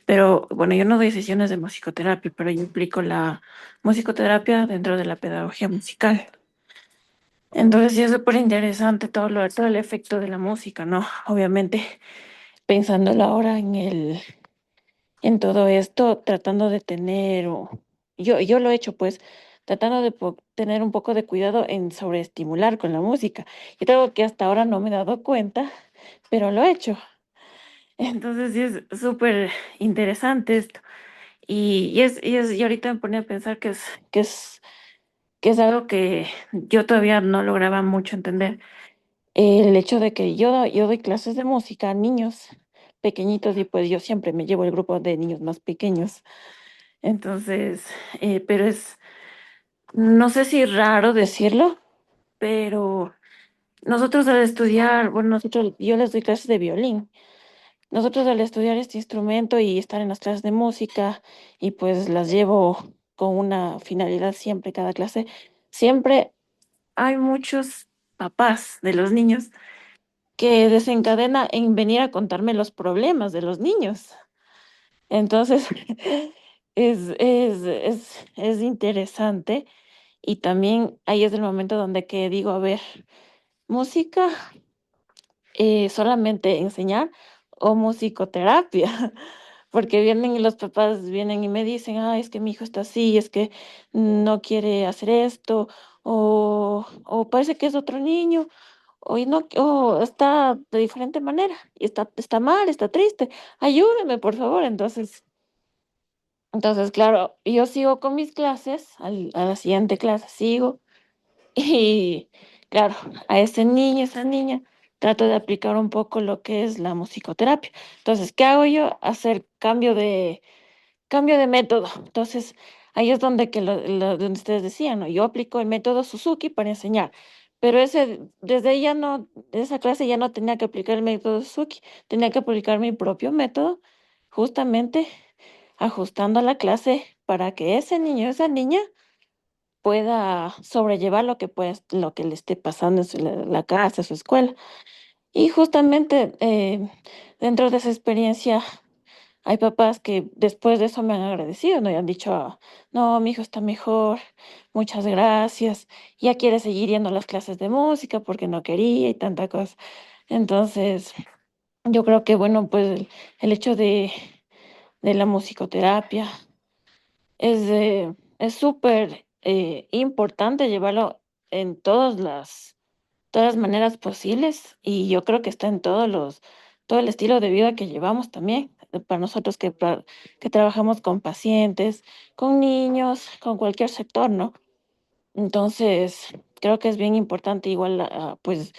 Pero bueno, yo no doy sesiones de musicoterapia, pero yo implico la musicoterapia dentro de la pedagogía musical. Entonces sí es súper interesante todo el efecto de la música, ¿no? Obviamente pensándolo ahora en todo esto, tratando de tener, yo lo he hecho pues, tratando de tener un poco de cuidado en sobreestimular con la música. Y algo que hasta ahora no me he dado cuenta, pero lo he hecho. Entonces sí es súper interesante esto. Y ahorita me ponía a pensar que es algo que yo todavía no lograba mucho entender. El hecho de que yo doy clases de música a niños pequeñitos y pues yo siempre me llevo el grupo de niños más pequeños. Entonces, pero no sé si raro decirlo, pero nosotros al estudiar, bueno, yo les doy clases de violín. Nosotros al estudiar este instrumento y estar en las clases de música y pues las llevo con una finalidad siempre, cada clase, siempre hay muchos papás de los niños que desencadena en venir a contarme los problemas de los niños. Entonces, es interesante y también ahí es el momento donde que digo, a ver, música, solamente enseñar o musicoterapia. Porque vienen y los papás vienen y me dicen, ah, es que mi hijo está así, es que no quiere hacer esto, o parece que es otro niño, o está de diferente manera, y está mal, está triste, ayúdeme, por favor. Entonces, claro, yo sigo con mis clases, a la siguiente clase sigo, y claro, a ese niño, esa niña, trato de aplicar un poco lo que es la musicoterapia. Entonces, ¿qué hago yo? Hacer cambio de método. Entonces, ahí es donde donde ustedes decían, ¿no? Yo aplico el método Suzuki para enseñar, pero desde ahí ya no, de esa clase ya no tenía que aplicar el método Suzuki, tenía que aplicar mi propio método, justamente ajustando la clase para que ese niño, esa niña pueda sobrellevar lo que le esté pasando en la casa, su escuela. Y justamente dentro de esa experiencia hay papás que después de eso me han agradecido, ¿no? Y han dicho, "Ah, no, mi hijo está mejor, muchas gracias, ya quiere seguir yendo a las clases de música porque no quería y tanta cosa". Entonces, yo creo que, bueno, pues el hecho de la musicoterapia es súper importante llevarlo en todas las maneras posibles y yo creo que está en todo el estilo de vida que llevamos también, para nosotros que trabajamos con pacientes, con niños, con cualquier sector, ¿no? Entonces, creo que es bien importante igual, pues,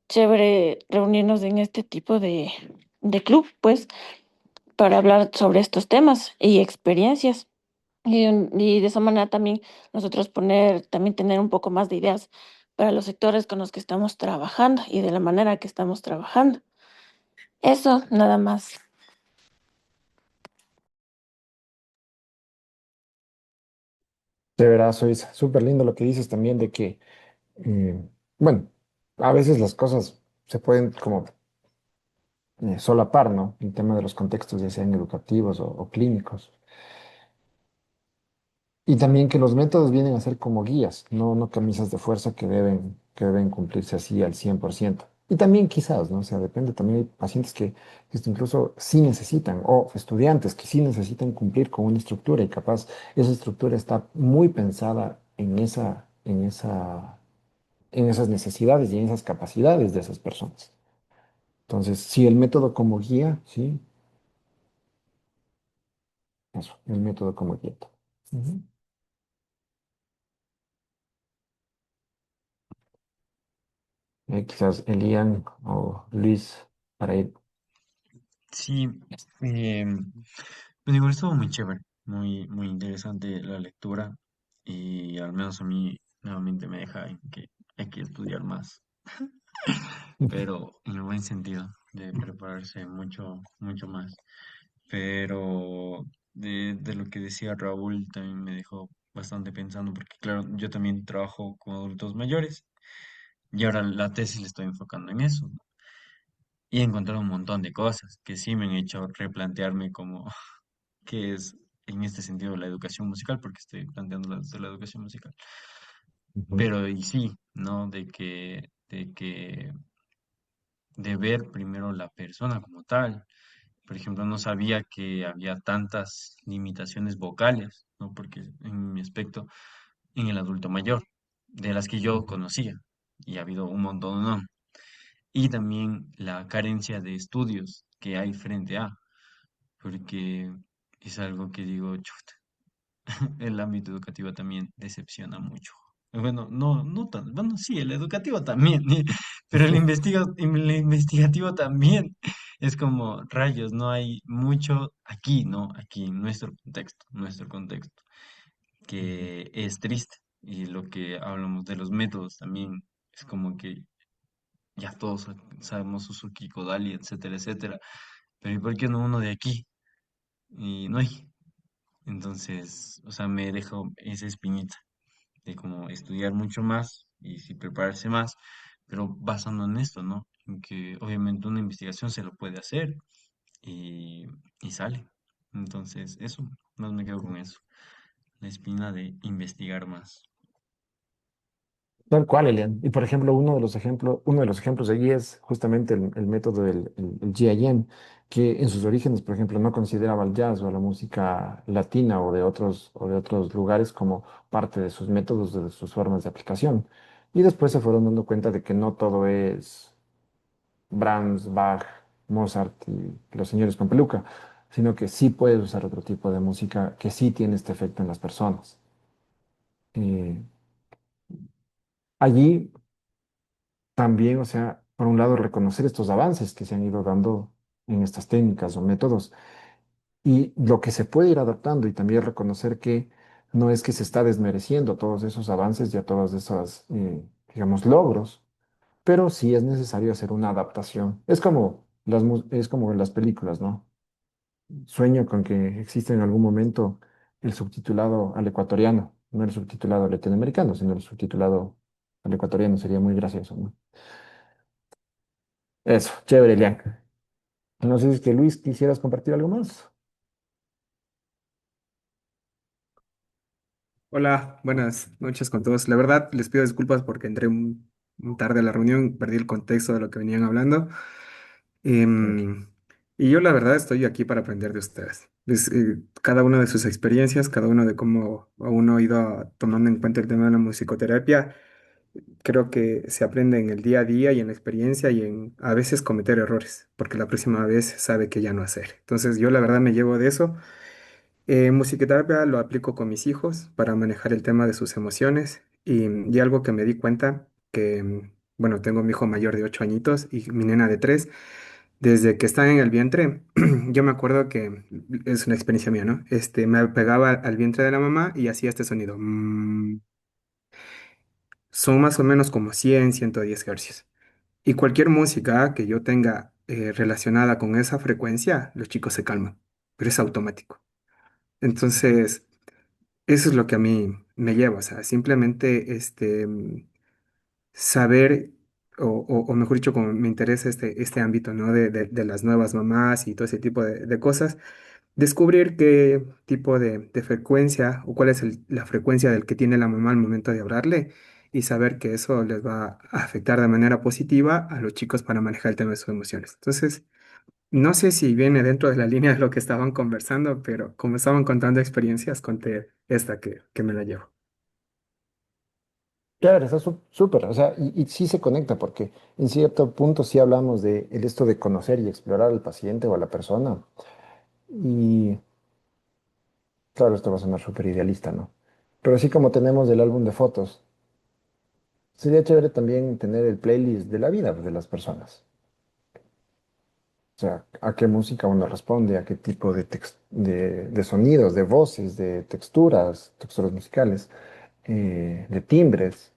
chévere reunirnos en este tipo de club, pues, para hablar sobre estos temas y experiencias. Y de esa manera también nosotros también tener un poco más de ideas para los sectores con los que estamos trabajando y de la manera que estamos trabajando. Eso, nada más. De verdad, es súper lindo lo que dices también de que, eh, bueno, a veces las cosas se pueden como solapar, ¿no? El tema de los contextos, ya sean educativos o clínicos. Y también que los métodos vienen a ser como guías, no camisas de fuerza que deben cumplirse así al 100%. Y también quizás, ¿no? O sea, depende, también hay pacientes que esto incluso sí necesitan, o estudiantes que sí necesitan cumplir con una estructura y capaz esa estructura está muy pensada en esas necesidades y en esas capacidades de esas personas. Entonces, sí, el método como guía, sí, eso, el método como guía. Ujú. Quizás Elian o Luis para ir. Sí, pues igual estuvo muy chévere, muy interesante la lectura y al menos a mí nuevamente me deja en que hay que estudiar más, pero en el buen sentido de prepararse mucho más. Pero de lo que decía Raúl también me dejó bastante pensando, porque claro, yo también trabajo con adultos mayores y ahora la tesis le estoy enfocando en eso, ¿no? Y he encontrado un montón de cosas que sí me han hecho replantearme como qué es en este sentido la educación musical, porque estoy planteando desde la educación musical. Ujú, Pero y sí, ¿no? De ver primero la persona como tal. Por ejemplo, no sabía que había tantas limitaciones vocales, ¿no? Porque en mi aspecto, en el adulto mayor, de las que yo ujú. conocía, y ha habido un montón, ¿no? Y también la carencia de estudios que hay frente a, porque es algo que digo, chuta, el ámbito educativo también decepciona mucho. Bueno, no tan, bueno, sí, el educativo también, pero el investigativo también es como rayos, no hay mucho aquí, ¿no? Aquí, en nuestro contexto, Ujú. que es triste. Y lo que hablamos de los métodos también es como que ya todos sabemos Suzuki, Kodali, etcétera, etcétera, pero ¿y por qué no uno de aquí? Y no hay. Entonces, o sea, me dejó esa espinita de como estudiar mucho más y sí prepararse más, pero basando en esto, ¿no? En que obviamente una investigación se lo puede hacer y, y sale. Entonces, eso, más me quedo con eso, la espina de investigar más. Tal cual, Elian. Y por ejemplo, uno de los ejemplos de allí es justamente el método del GIM, que en sus orígenes, por ejemplo, no consideraba el jazz o la música latina o de otros lugares como parte de sus métodos, de sus formas de aplicación. Y después se fueron dando cuenta de que no todo es Brahms, Bach, Mozart y los señores con peluca, sino que sí puedes usar otro tipo de música que sí tiene este efecto en las personas. Eh, allí también, o sea, por un lado, reconocer estos avances que se han ido dando en estas técnicas o métodos y lo que se puede ir adaptando y también reconocer que no es que se está desmereciendo todos esos avances y a todos esos, digamos, logros, pero sí es necesario hacer una adaptación. Es como en las películas, ¿no? Sueño con que exista en algún momento el subtitulado al ecuatoriano, no el subtitulado al latinoamericano, sino el subtitulado al ecuatoriano, sería muy gracioso, ¿no? Eso, chévere, Elian. No sé si es que Luis quisieras compartir algo más. Hola, buenas noches con todos. La verdad, les pido disculpas porque entré un tarde a la reunión, perdí el contexto de lo que venían hablando. Tranqui. Em, y yo, la verdad, estoy aquí para aprender de ustedes. Cada uno de sus experiencias, cada uno de cómo uno ha ido tomando en cuenta el tema de la musicoterapia, creo que se aprende en el día a día y en la experiencia y en a veces cometer errores, porque la próxima vez sabe que ya no hacer. Entonces, yo, la verdad, me llevo de eso. Musicoterapia lo aplico con mis hijos para manejar el tema de sus emociones y algo que me di cuenta que, bueno, tengo mi hijo mayor de 8 añitos y mi nena de 3. Desde que están en el vientre, yo me acuerdo que es una experiencia mía, ¿no? Me pegaba al vientre de la mamá y hacía este sonido. Son más o menos como 110 hercios. Y cualquier música que yo tenga relacionada con esa frecuencia, los chicos se calman, pero es automático. Entonces, eso es lo que a mí me lleva, o sea, simplemente saber, o mejor dicho, como me interesa este ámbito, ¿no? De las nuevas mamás y todo ese tipo de cosas, descubrir qué tipo de frecuencia o cuál es la frecuencia del que tiene la mamá al momento de hablarle y saber que eso les va a afectar de manera positiva a los chicos para manejar el tema de sus emociones. Entonces, no sé si viene dentro de la línea de lo que estaban conversando, pero como estaban contando experiencias, conté esta que me la llevo. Claro, está súper, o sea, y sí se conecta porque en cierto punto sí hablamos de esto de conocer y explorar al paciente o a la persona. Y claro, esto va a sonar súper idealista, ¿no? Pero así como tenemos el álbum de fotos, sería chévere también tener el playlist de la vida de las personas. O sea, a qué música uno responde, a qué tipo de sonidos, de voces, de texturas musicales, de timbres,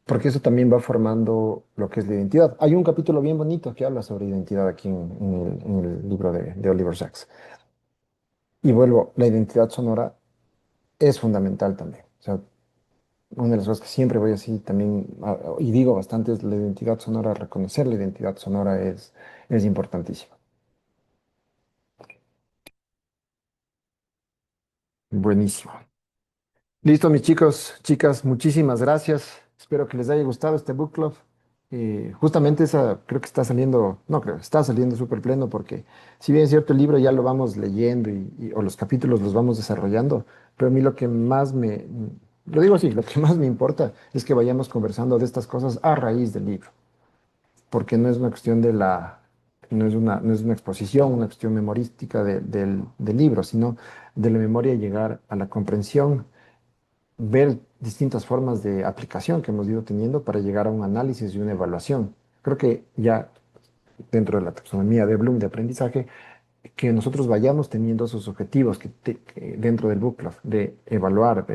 porque eso también va formando lo que es la identidad. Hay un capítulo bien bonito que habla sobre identidad aquí en el libro de Oliver Sacks. Y vuelvo, la identidad sonora es fundamental también. O sea, una de las cosas que siempre voy así también, y digo bastante, es la identidad sonora, reconocer la identidad sonora es importantísimo. Buenísimo. Listo, mis chicos, chicas, muchísimas gracias. Espero que les haya gustado este book club. Justamente esa creo que está saliendo, no creo, está saliendo súper pleno porque si bien es cierto el libro ya lo vamos leyendo o los capítulos los vamos desarrollando, pero a mí lo que más lo digo así, lo que más me importa es que vayamos conversando de estas cosas a raíz del libro, porque no es una cuestión no es una exposición, una cuestión memorística del libro, sino de la memoria llegar a la comprensión, ver distintas formas de aplicación que hemos ido teniendo para llegar a un análisis y una evaluación. Creo que ya dentro de la taxonomía de Bloom de aprendizaje, que nosotros vayamos teniendo esos objetivos que dentro del book club, de evaluar,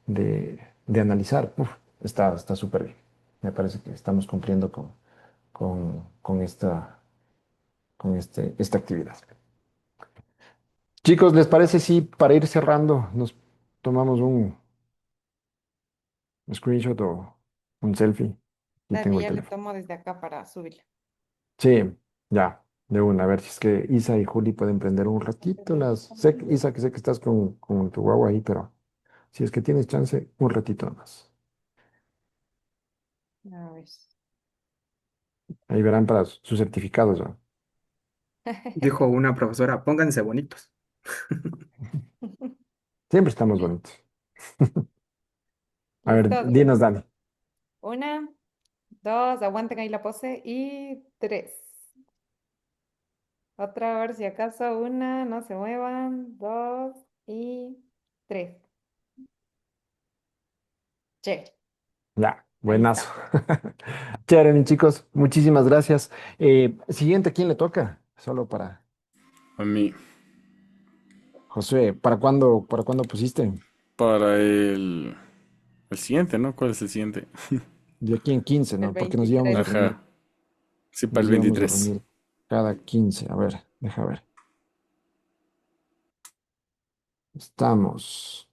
de analizar, está súper bien. Me parece que estamos cumpliendo con esta actividad. Chicos, ¿les parece si para ir cerrando nos tomamos un screenshot o un selfie? Y tengo Dale, el ya le teléfono. tomo desde acá para subirlo. Sí, ya, de una. A ver si es que Isa y Juli pueden prender un ratito Isa, que sé que estás con tu guagua ahí, pero si es que tienes chance, un ratito más. A ver. Ahí verán para sus certificados, ¿no? Dijo una profesora, pónganse bonitos. Siempre estamos bonitos. A ver, ¿Listos? dinos, Dani. Una, dos, aguanten ahí la pose y tres. Otra, a ver si acaso una, no se muevan, dos y tres. Che, Ya, ahí buenazo. está. Chévere, mis chicos, muchísimas gracias. Siguiente, ¿a quién le toca? Solo para A mí, Josué. ¿Para cuándo pusiste? para el siguiente, ¿no? ¿Cuál es el siguiente? De aquí en 15, El ¿no? Porque nos íbamos a 23. reunir, Ajá, sí, para nos el íbamos a 23. reunir cada 15. A ver, deja ver. Estamos.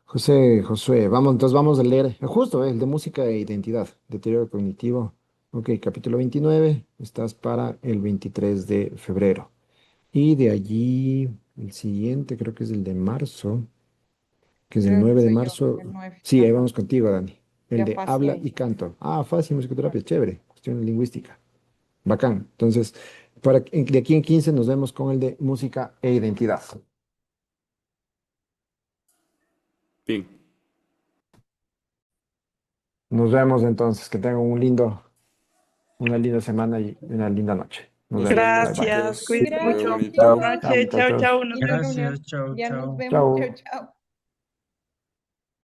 Josué, vamos, entonces vamos a leer, justo, el de música e identidad, deterioro cognitivo. Ok, capítulo 29, estás para el 23 de febrero. Y de allí, el siguiente creo que es el de marzo, que es el Creo que 9 de soy yo, marzo. el 9. Sí, ahí Ajá. vamos contigo, Dani. El Ya de fácil habla y ahí. canto. Ah, fácil, musicoterapia, chévere, cuestión lingüística. Bacán. Entonces, de aquí en 15 nos vemos con el de música e identidad. Bien. Nos vemos entonces, que tengan una linda semana y una linda noche. Nos Nos vemos. vemos, Bye bye. Gracias, chicos. cuídense Que te vaya mucho. Gracias, Buenas Chao, bonito. chao noches. Chao, muchachos. chao. linda Gracias, reunión. chao, Ya nos chao. vemos. Chao, Chao. chao.